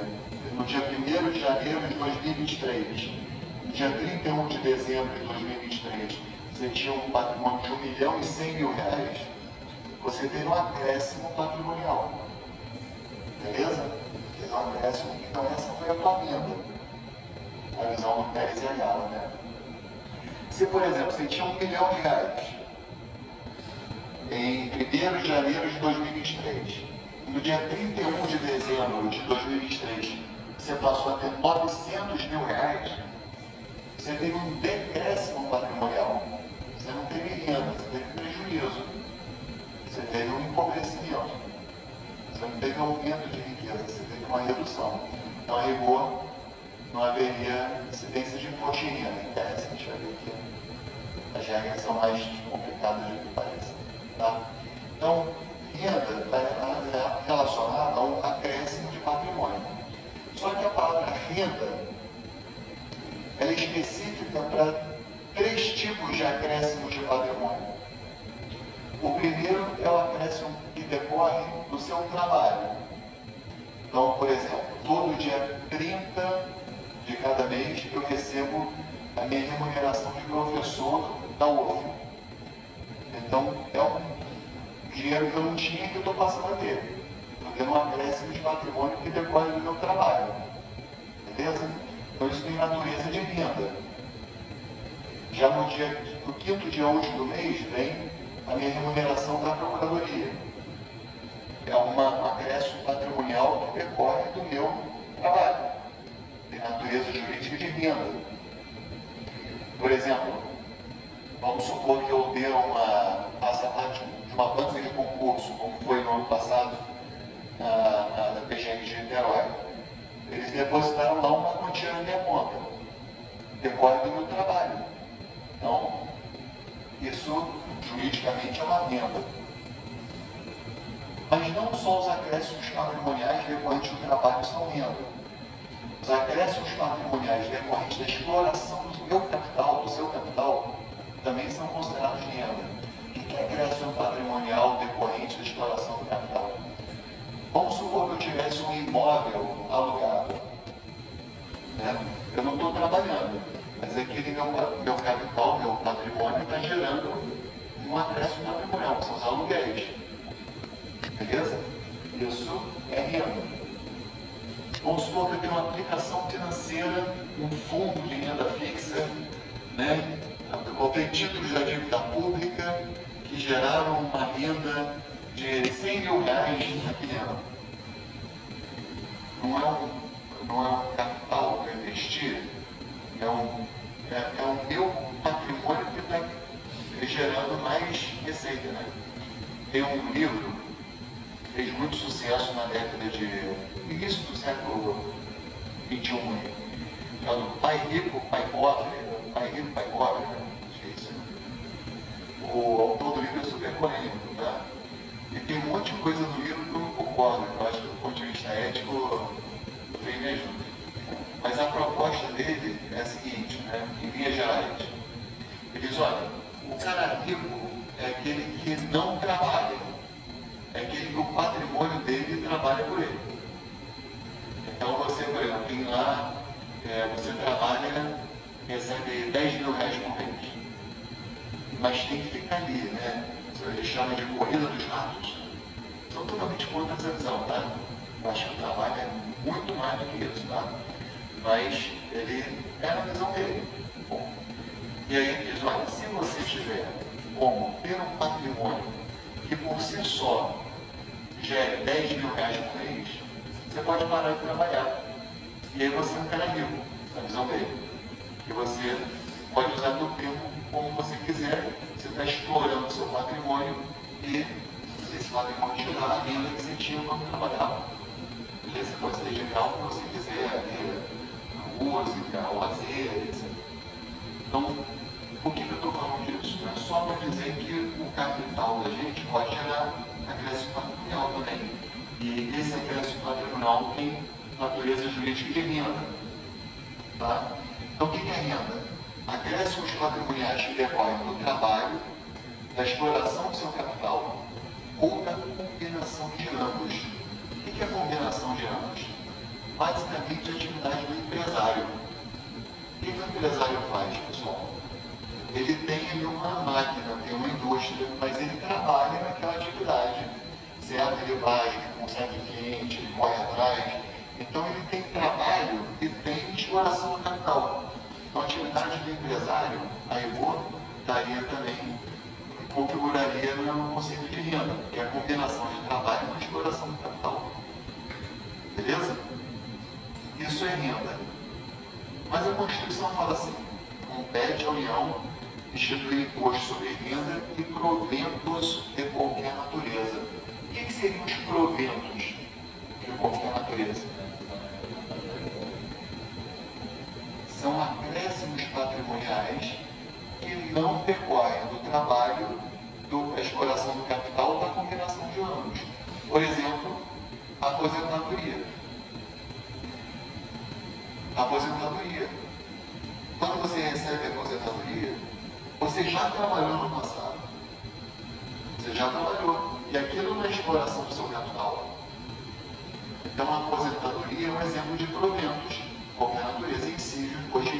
no dia 1º de janeiro de 2023, no dia 31 de dezembro de 2023, você tinha um patrimônio de R$1.100.000, você teve um acréscimo patrimonial. Beleza? Teve um acréscimo, então essa foi a tua renda. A visão do Pérez Ayala, né? Se, por exemplo, você tinha R$1 milhão em 1º de janeiro de 2023, no dia 31 de dezembro de 2023, você passou a ter R$900.000, você teve um decréscimo patrimonial. Você não teve renda, você teve prejuízo. Você teve um empobrecimento. Você não teve aumento de riqueza, você teve uma redução. Então, a rigor, não haveria incidência de imposto de renda. Em tese, a gente vai ver que as regras são mais complicadas do que parece. Tá? Então, renda está relacionada a um acréscimo de patrimônio. Só que a palavra renda ela é específica para 3 tipos de acréscimos de patrimônio. O primeiro é o acréscimo que decorre do seu trabalho. Então, por exemplo, todo dia 30 que eu recebo a minha remuneração de professor da UF. Então, é um dinheiro que eu não tinha que eu estou passando a ter. Estou tendo um acréscimo de patrimônio que decorre do meu trabalho. Beleza? Então, isso tem natureza de renda. Já no quinto dia útil do mês, vem a minha remuneração da procuradoria. É um acréscimo patrimonial que decorre do meu trabalho. Tem natureza jurídica de renda. Por exemplo, vamos supor que eu dê faça parte de uma banca de concurso, como foi no ano passado na PGM de Niterói. Eles depositaram lá uma quantia na minha conta. Decorre do meu trabalho. Então, isso juridicamente é uma renda. Mas não só os acréscimos patrimoniais decorrentes do trabalho são renda. Os acréscimos patrimoniais decorrentes da exploração do meu capital, do seu capital, também são considerados renda. O que é acréscimo patrimonial decorrente da exploração do capital? Vamos supor que eu tivesse um imóvel alugado. Né? Eu não estou trabalhando, mas aquele meu capital, meu patrimônio está gerando um acréscimo patrimonial, que são os aluguéis. Beleza? Isso é renda. Vamos supor que eu tenho uma aplicação financeira, um fundo de renda fixa, né? Comprei títulos da dívida pública que geraram uma renda de 100 mil reais naquele ano. Não é um capital para investir, é um meu patrimônio que está gerando mais receita. Né? Tem um livro que fez muito sucesso na década de início do século XXI, chamado Pai Rico, Pai Pobre. Pai Rico, Pai Pobre, né? O autor do livro é super polêmico, tá? E tem um monte de coisa no livro que eu não concordo, eu acho que do ponto de vista ético vem me ajuda. Mas a proposta dele é a seguinte, né? Em linhas gerais. Ele diz, olha, o cara rico é aquele que não trabalha, é aquele que o patrimônio dele trabalha por ele. Então você, por exemplo, tem lá, você trabalha, recebe 10 mil reais por mês. Mas tem que ficar ali, né? Eles chamam de corrida dos ratos. São totalmente contra essa visão, tá? Eu acho que o trabalho é muito mais do que isso, tá? Mas ele é na visão dele. Bom, e aí ele diz, olha, se você tiver como ter um patrimônio que por si só gere 10 mil reais por mês, você pode parar de trabalhar. E aí você é um cara rico, na visão dele. E você pode usar o tempo como você quiser, você está explorando o seu patrimônio e esse patrimônio te dá a renda que você tinha quando trabalhava. Beleza? Você pode se dedicar ao que você quiser, a música, ao lazer, etc. Então, por que eu estou falando disso? É só para dizer que o capital da gente pode gerar acréscimo patrimonial também. E esse acréscimo patrimonial tem natureza jurídica de renda. Tá? Então, o que é renda? Acréscimos patrimoniais que decorrem do trabalho, da exploração do seu capital ou da combinação de ambos. O que é a combinação de ambos? Basicamente, a atividade do empresário. O que o empresário faz, pessoal? Ele tem uma máquina, tem uma indústria, mas ele trabalha naquela atividade. Certo? Ele vai, ele consegue cliente, ele corre atrás. Então, ele tem trabalho e tem exploração do capital. Então, a atividade do empresário, a EBO, estaria também, configuraria no conceito de renda, que é a combinação de trabalho com exploração do capital. Beleza? Isso é renda. Mas a Constituição fala assim, compete à União instituir imposto sobre renda e proventos de qualquer natureza. O que seriam os proventos de qualquer natureza? São acréscimos patrimoniais que não decorrem do trabalho, da exploração do capital ou da combinação de ambos. Por exemplo, a aposentadoria. A aposentadoria. Quando você recebe a aposentadoria, você já trabalhou no passado. Você já trabalhou. E aquilo não é exploração do seu capital. Então, a aposentadoria é um exemplo de proventos. Qualquer natureza em si, hoje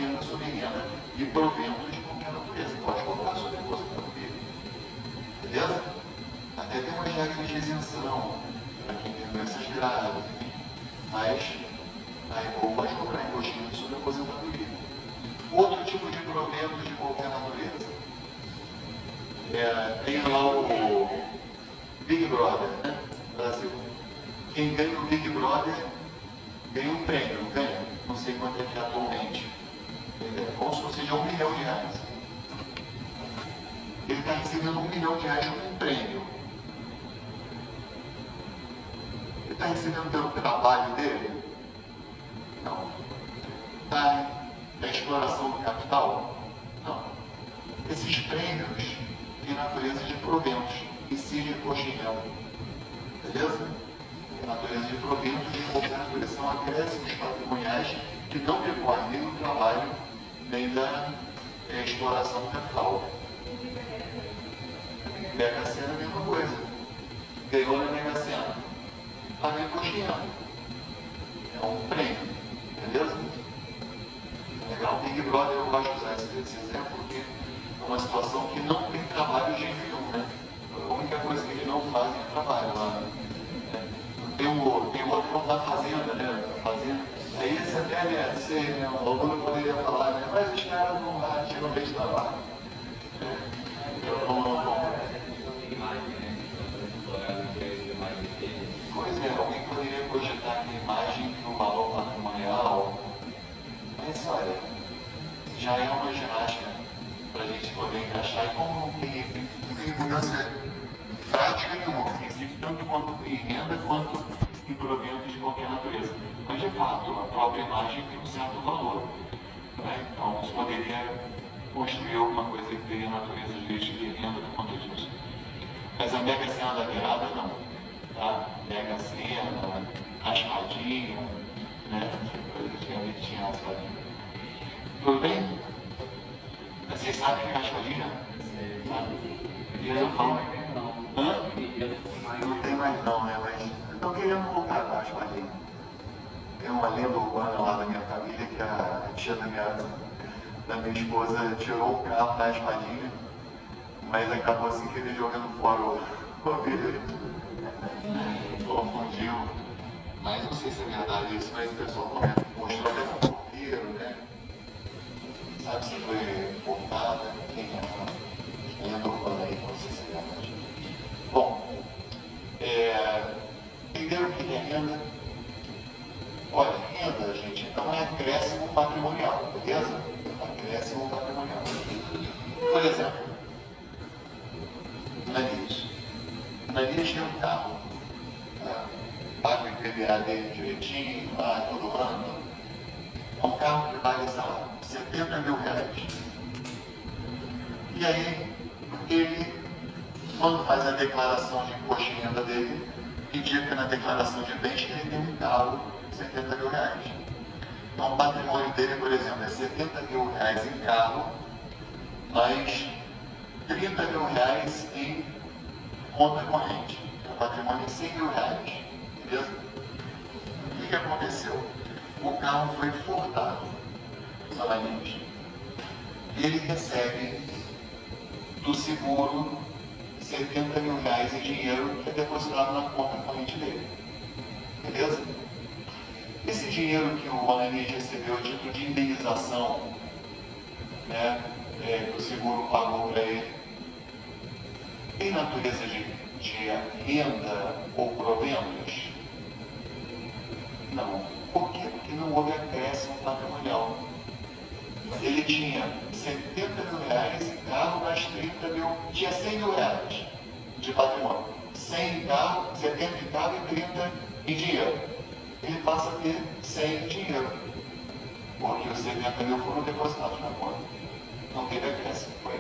não, para quem tem doenças graves, mas ou pode cobrar imposto sobre a aposentadoria. Outro tipo de proventos de qualquer natureza. Tem lá o Big Brother, né? Brasil. Quem ganha o Big Brother ganha um prêmio, ganha. Não sei quanto é que é atualmente. Como se fosse de R$1 milhão. Ele está recebendo R$1 milhão como um prêmio. Ele está recebendo pelo trabalho dele? Não. Da exploração do capital? Não. Esses prêmios têm natureza de proventos e se de imposto de renda. Beleza? Tem natureza de proventos de qualquer natureza. São acréscimos patrimoniais que não decorrem nem do trabalho, nem da exploração do capital. Mega Sena é a mesma coisa. Ganhou na Mega Sena. Paga imposto de renda. É um prêmio. Beleza? Legal. Big Brother, eu gosto de usar esse exemplo porque é uma situação que não tem trabalho de nenhum, né? A única coisa que eles não fazem é trabalho lá. Né? Tem outro que não está fazenda, né? Fazenda. Aí esse até, né? Sei, né? O aluno poderia falar, né? Mas os caras não lá, tiram o leite da vaca. Pois é, alguém poderia projetar que a imagem que o valor patrimonial. Mas olha, já é uma ginástica para a gente poder encaixar e como não tem mudança prática nenhuma, tanto quanto em renda quanto em proventos de qualquer natureza. Mas de fato, a própria imagem tem um certo valor. Né? Então você poderia construir alguma coisa que teria natureza de renda por conta disso. Mas a Mega Sena da virada não. Tá? Mega Sena, raspadinha, né? Antigamente tinha raspadinha. Tudo bem? Vocês sabem que é raspadinha? E eu falo. Hã? Não tem mais não, né? Mas estou querendo voltar com a raspadinha. Tem uma lenda urbana lá da minha família que a tia da minha esposa tirou o carro da raspadinha, mas acabou assim que ele jogando fora o vídeo. Confundiu. Mas não sei se é verdade isso, mas o pessoal comenta que mostrou até com o porteiro, né? Sabe se foi portada, quem é? Lenda urbana aí, não sei se é verdade. Bom, entenderam o que é renda? Olha, renda, gente, então é acréscimo patrimonial, beleza? Acréscimo patrimonial. Por exemplo, Nanias tem um carro, paga o IPVA dele direitinho, todo ano. É um carro que vale, sei lá, R$70 mil. E aí, ele, quando faz a declaração de imposto de renda dele, indica na declaração de bens que ele tem um carro de R$70 mil. Então o patrimônio dele, por exemplo, é R$70 mil em carro, mais R$30 mil em conta corrente. O patrimônio é R$100 mil, beleza? O que aconteceu? O carro foi furtado, Nanias. Ele recebe do seguro R$70 mil em dinheiro que é depositado na conta corrente dele. Beleza? Esse dinheiro que o Nanias recebeu a título de indenização, né, que o seguro pagou para ele, tem natureza de renda ou proventos? Não. Por quê? Porque não houve acréscimo patrimonial. Ele tinha R$70 mil em carro, mais R$30 mil, tinha R$100 mil de patrimônio. 100 em carro, 70 em carro e 30 em dinheiro. Ele passa a ter 100 em dinheiro, porque os 70 mil foram depositados na conta. Não teve acréscimo, foi.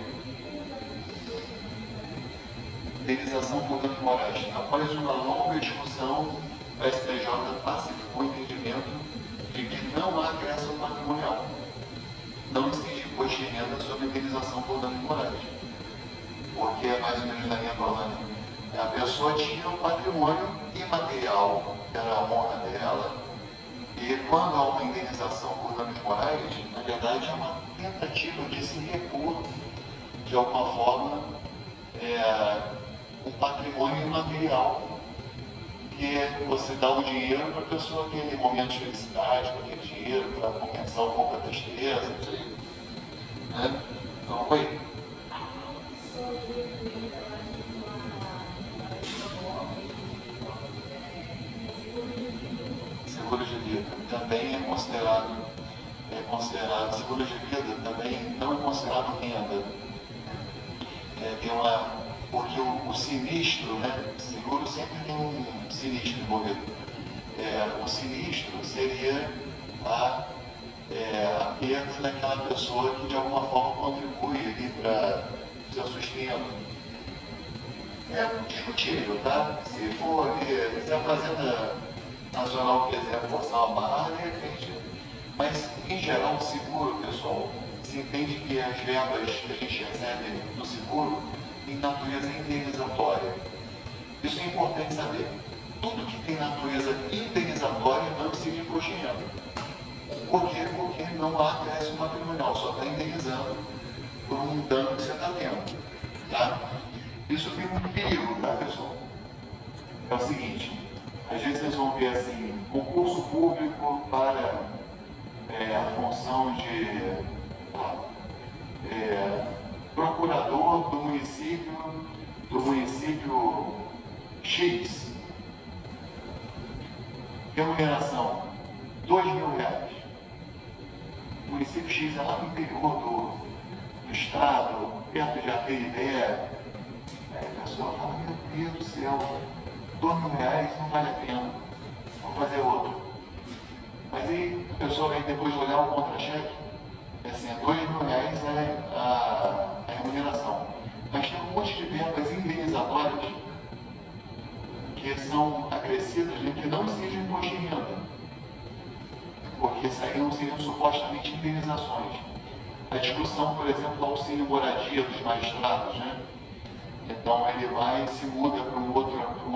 Indenização por danos morais. Após uma longa discussão, o STJ pacificou o entendimento de que não há acréscimo patrimonial. Não existe imposto de renda sobre indenização por danos morais. Porque é mais ou menos da minha prova, né? A pessoa tinha um patrimônio imaterial, que era a honra dela, e quando há uma indenização por danos morais, na verdade é uma tentativa de se repor, de alguma forma, um patrimônio imaterial porque você dá o dinheiro para a pessoa ter aquele momento de felicidade, com aquele dinheiro, para compensar um pouco a tristeza, isso aí. Né? Então, oi. Seguro de vida também é considerado, seguro de vida também não é considerado renda. Porque o sinistro, né? Seguro sempre tem um sinistro envolvido. O sinistro seria a perda daquela pessoa que de alguma forma contribui ali para o seu sustento. É discutível, tá? Se a Fazenda Nacional quiser forçar uma barra, de repente. Mas, em geral, o seguro, pessoal, se entende que as verbas que a gente recebe do seguro têm natureza indenizatória. Isso é importante saber. Tudo que tem natureza indenizatória não se coxinhando. Por quê? Porque não há acréscimo patrimonial, só está indenizando por um dano que você está tendo. Tá? Isso tem um perigo, tá, pessoal? É o seguinte, às vezes vocês vão ver assim, concurso público para a função de procurador do município X. Remuneração, R$2.000. O município X é lá no interior do estado, perto de Aperibé. Aí a pessoa fala, meu Deus do céu, R$2.000 não vale a pena, vou fazer outro. Mas aí a pessoa vai depois olhar o contra-cheque, assim, R$2.000 é a remuneração. Mas tem um monte de verbas indenizatórias que são acrescidas e que não sejam imposto de renda, porque seriam supostamente indenizações. A discussão, por exemplo, do auxílio moradia dos magistrados, né? Então ele vai e se muda para uma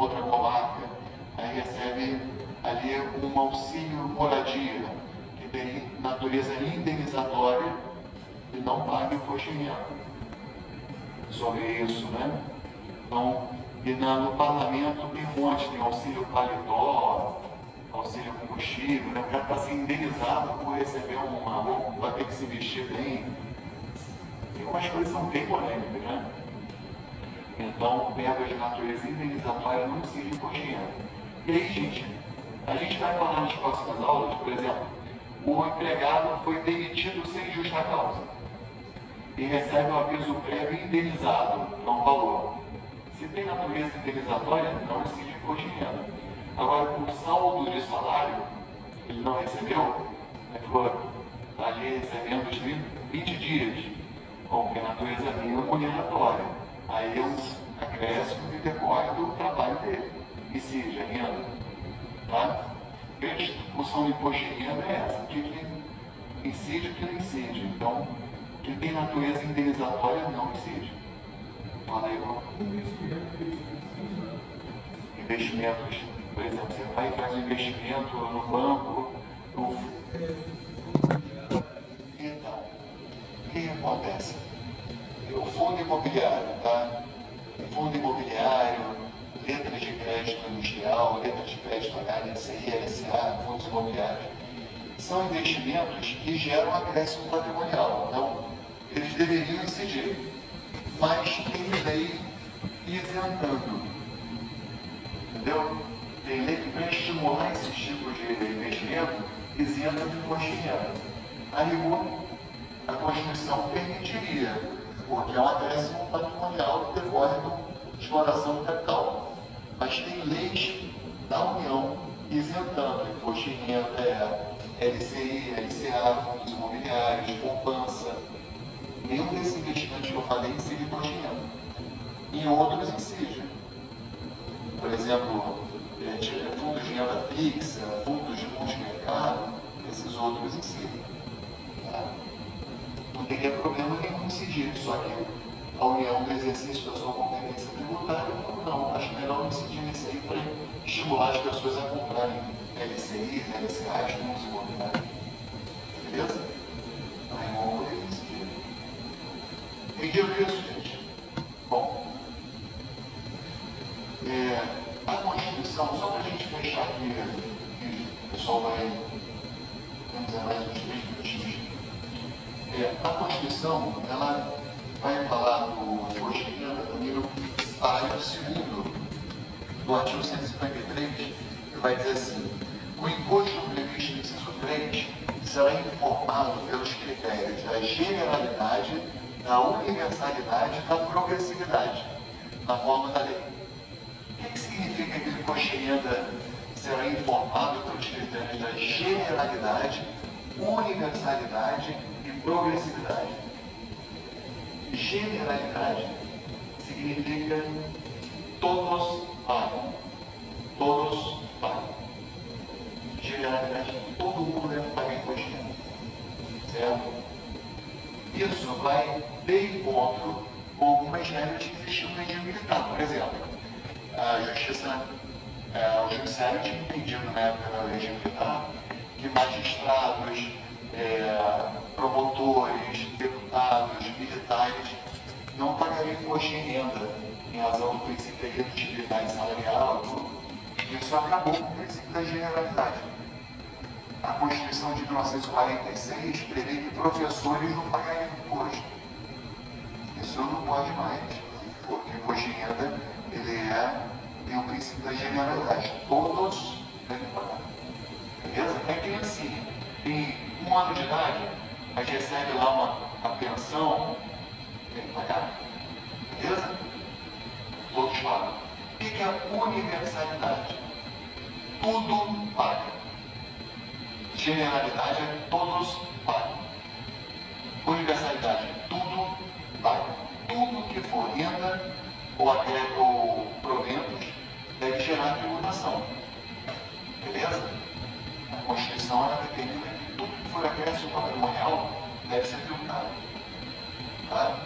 outra comarca, aí recebe ali um auxílio moradia, que tem natureza indenizatória e não paga imposto de renda sobre isso, né? Então, e no parlamento tem um monte, tem auxílio paletó, auxílio combustível, né? O cara está sendo indenizado por receber uma roupa, vai ter que se vestir bem. Tem umas coisas que são bem polêmicas, né? Então, verbas de natureza indenizatória não se imposto de renda. E aí, gente, a gente vai falar nas próximas aulas, por exemplo, o empregado foi demitido sem justa causa e recebe um aviso prévio indenizado, não valor. Se tem natureza indenizatória, não exige imposto de renda. Agora, o saldo de salário, ele não recebeu, ficou ali recebendo os 20 dias, com a natureza remuneratória. Aí é um acréscimo que decorre do trabalho dele, e seja renda. Tá? A discussão do imposto de renda é essa, o que incide e o que não incide. Então, o que tem natureza indenizatória não incide. Fala aí, irmão. Investimentos, por exemplo, você vai e faz um investimento no banco, Então, o que acontece? O fundo imobiliário, tá? O fundo imobiliário, letras de crédito industrial, letras de crédito HNCI, LCA, fundos imobiliários, são investimentos que geram acréscimo patrimonial. Então, eles deveriam incidir, mas tem lei isentando. Entendeu? Tem lei que, para estimular esses tipos de investimento, isenta de imposto de renda. Aí a Constituição permitiria, porque é um acréscimo patrimonial que decorre da exploração do capital. Mas tem leis da União isentando imposto de renda, LCI, LCA, fundos imobiliários, poupança. Nenhum desses investimentos que eu falei incide imposto de renda. Em outros incide. Por exemplo, fundos de renda fixa, fundos de multimercado, esses outros incidem. Tá? Não teria problema nenhum incidir, só que a União, do exercício da sua competência tributária, não, acho melhor incidir nesse aí para estimular as pessoas a comprarem LCIs, LCAs, fundos imobiliários. Beleza? Aí vamos poder incidir. Entendido isso, gente? Bom, a Constituição, só para a gente usar mais uns 3 minutinhos. A Constituição, ela vai falar do imposto de renda também no parágrafo 2º do artigo 153, que vai dizer assim: o imposto previsto no inciso 3 será informado pelos critérios da generalidade, da universalidade e da progressividade, na forma da lei. O que significa que o imposto de renda será informado pelos critérios da generalidade, universalidade e progressividade? Generalidade significa todos pagam. Todos pagam. Generalidade, todo mundo deve pagar imposto de renda. Certo? Isso vai de encontro com algumas regras que existiam no regime militar. Por exemplo, a justiça, o judiciário tinha entendido na época do regime militar que magistrados, promotores, deputados, militares não pagariam imposto de renda em razão do princípio da redutibilidade salarial. Isso acabou com o princípio da generalidade. A Constituição de 1946 prevê que professores não pagariam imposto. Isso não pode mais, porque o imposto de renda tem o princípio da generalidade. Todos devem pagar. Beleza? É criancinha. Tem 1 ano de idade, mas recebe lá a pensão, tem que pagar. Beleza? Todos pagam. O que é a universalidade? Tudo paga. Generalidade é todos pagam. Universalidade, tudo paga. Tudo que for renda ou proventos deve gerar tributação. Beleza? A Constituição ela determina que tudo que for acréscimo patrimonial deve ser tributado. Tá?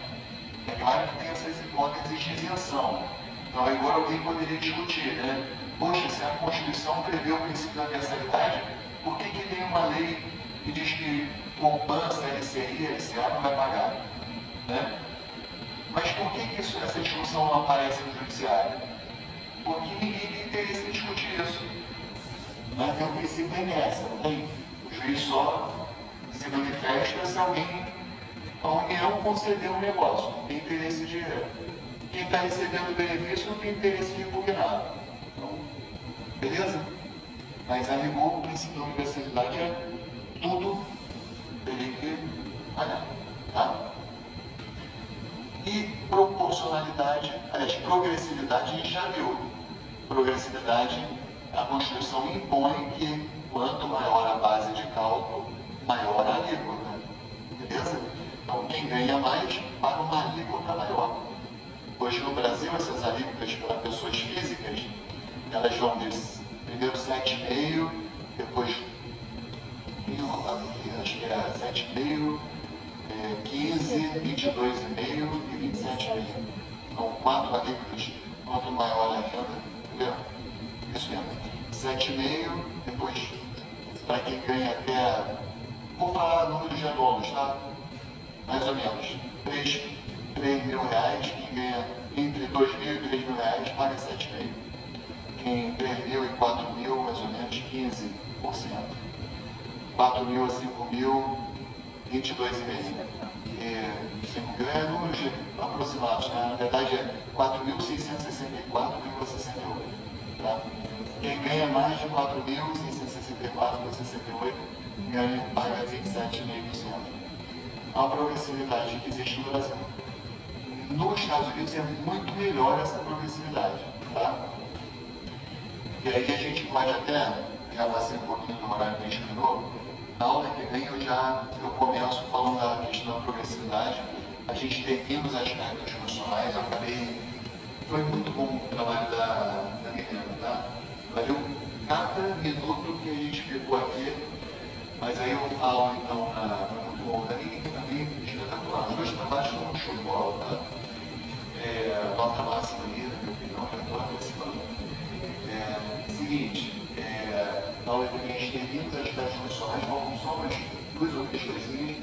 É claro que tem essas hipóteses de isenção. Então agora alguém poderia discutir, né? Poxa, se a Constituição prevê o princípio da universalidade, por que tem uma lei que diz que poupança, LCI, LCA não vai pagar? Né? Mas por que essa discussão não aparece no judiciário? Porque ninguém tem interesse em discutir isso. Né? Tem um princípio da inércia, não tem? O juiz só se manifesta se a União conceder um negócio. Não tem interesse de... Quem está recebendo o benefício não tem interesse de impugnar. Então, beleza? Mas a rigor, o princípio da universalidade é tudo teria que pagar. Tá? E proporcionalidade, aliás, progressividade, a gente já viu. Progressividade, a Constituição impõe que quanto maior a base de cálculo, maior a alíquota. Beleza? Então, quem ganha mais, paga uma alíquota maior. Hoje no Brasil, essas alíquotas para pessoas físicas, elas vão primeiro 7,5%, depois, acho que é 7,5%, 15%, 22,5% e 27,5%. Então, 4 alíquotas, quanto maior a renda, entendeu? Isso mesmo. 7,5%, depois, para quem ganha até, vou falar números redondos, tá? Mais ou menos, 3 mil reais, quem ganha entre 2 mil e 3 mil reais, paga 7,5%. Quem 3 mil e 4 mil, mais ou menos 15%. 4 mil a 5 mil, 22,5%. 5 mil é números aproximados, né? Na verdade é 4.664,68. Tá? Quem ganha mais de 4.664,68 ganha, paga 27,5%. É uma progressividade que existe no Brasil. Nos Estados Unidos é muito melhor essa progressividade. Tá? E aí a gente pode até, já passei um pouquinho do horário que a gente terminou, na aula que vem eu começo falando da questão da progressividade, a gente termina os aspectos funcionais, eu falei, foi muito bom o trabalho da Milena, tá? Valeu cada minuto que a gente ficou aqui, mas aí eu falo então muito bom da Milena, também espetacular, os dois trabalhos foram um show de bola, tá? Nota máxima aí, na minha opinião, já estou antecipando. Seguinte, na hora que a gente termina os aspectos funcionais, vamos só umas 2 ou 3 coisinhas,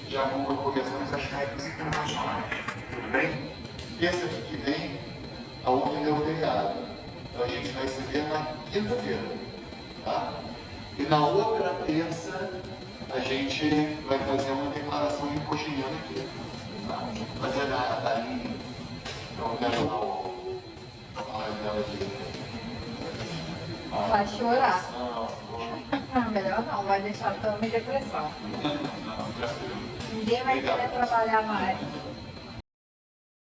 já vamos começar os aspectos internacionais. Tudo bem? Terça que vem, a UF deu feriado. Então a gente vai se ver na quinta-feira. Tá? E na outra terça, a gente vai fazer uma declaração impostiana aqui. Tá? Fazer da Aline. Então, eu quero dar a live dela aqui. Vai chorar. Não, Melhor não, vai deixar também depressão. não, tranquilo. Ninguém vai querer trabalhar mais.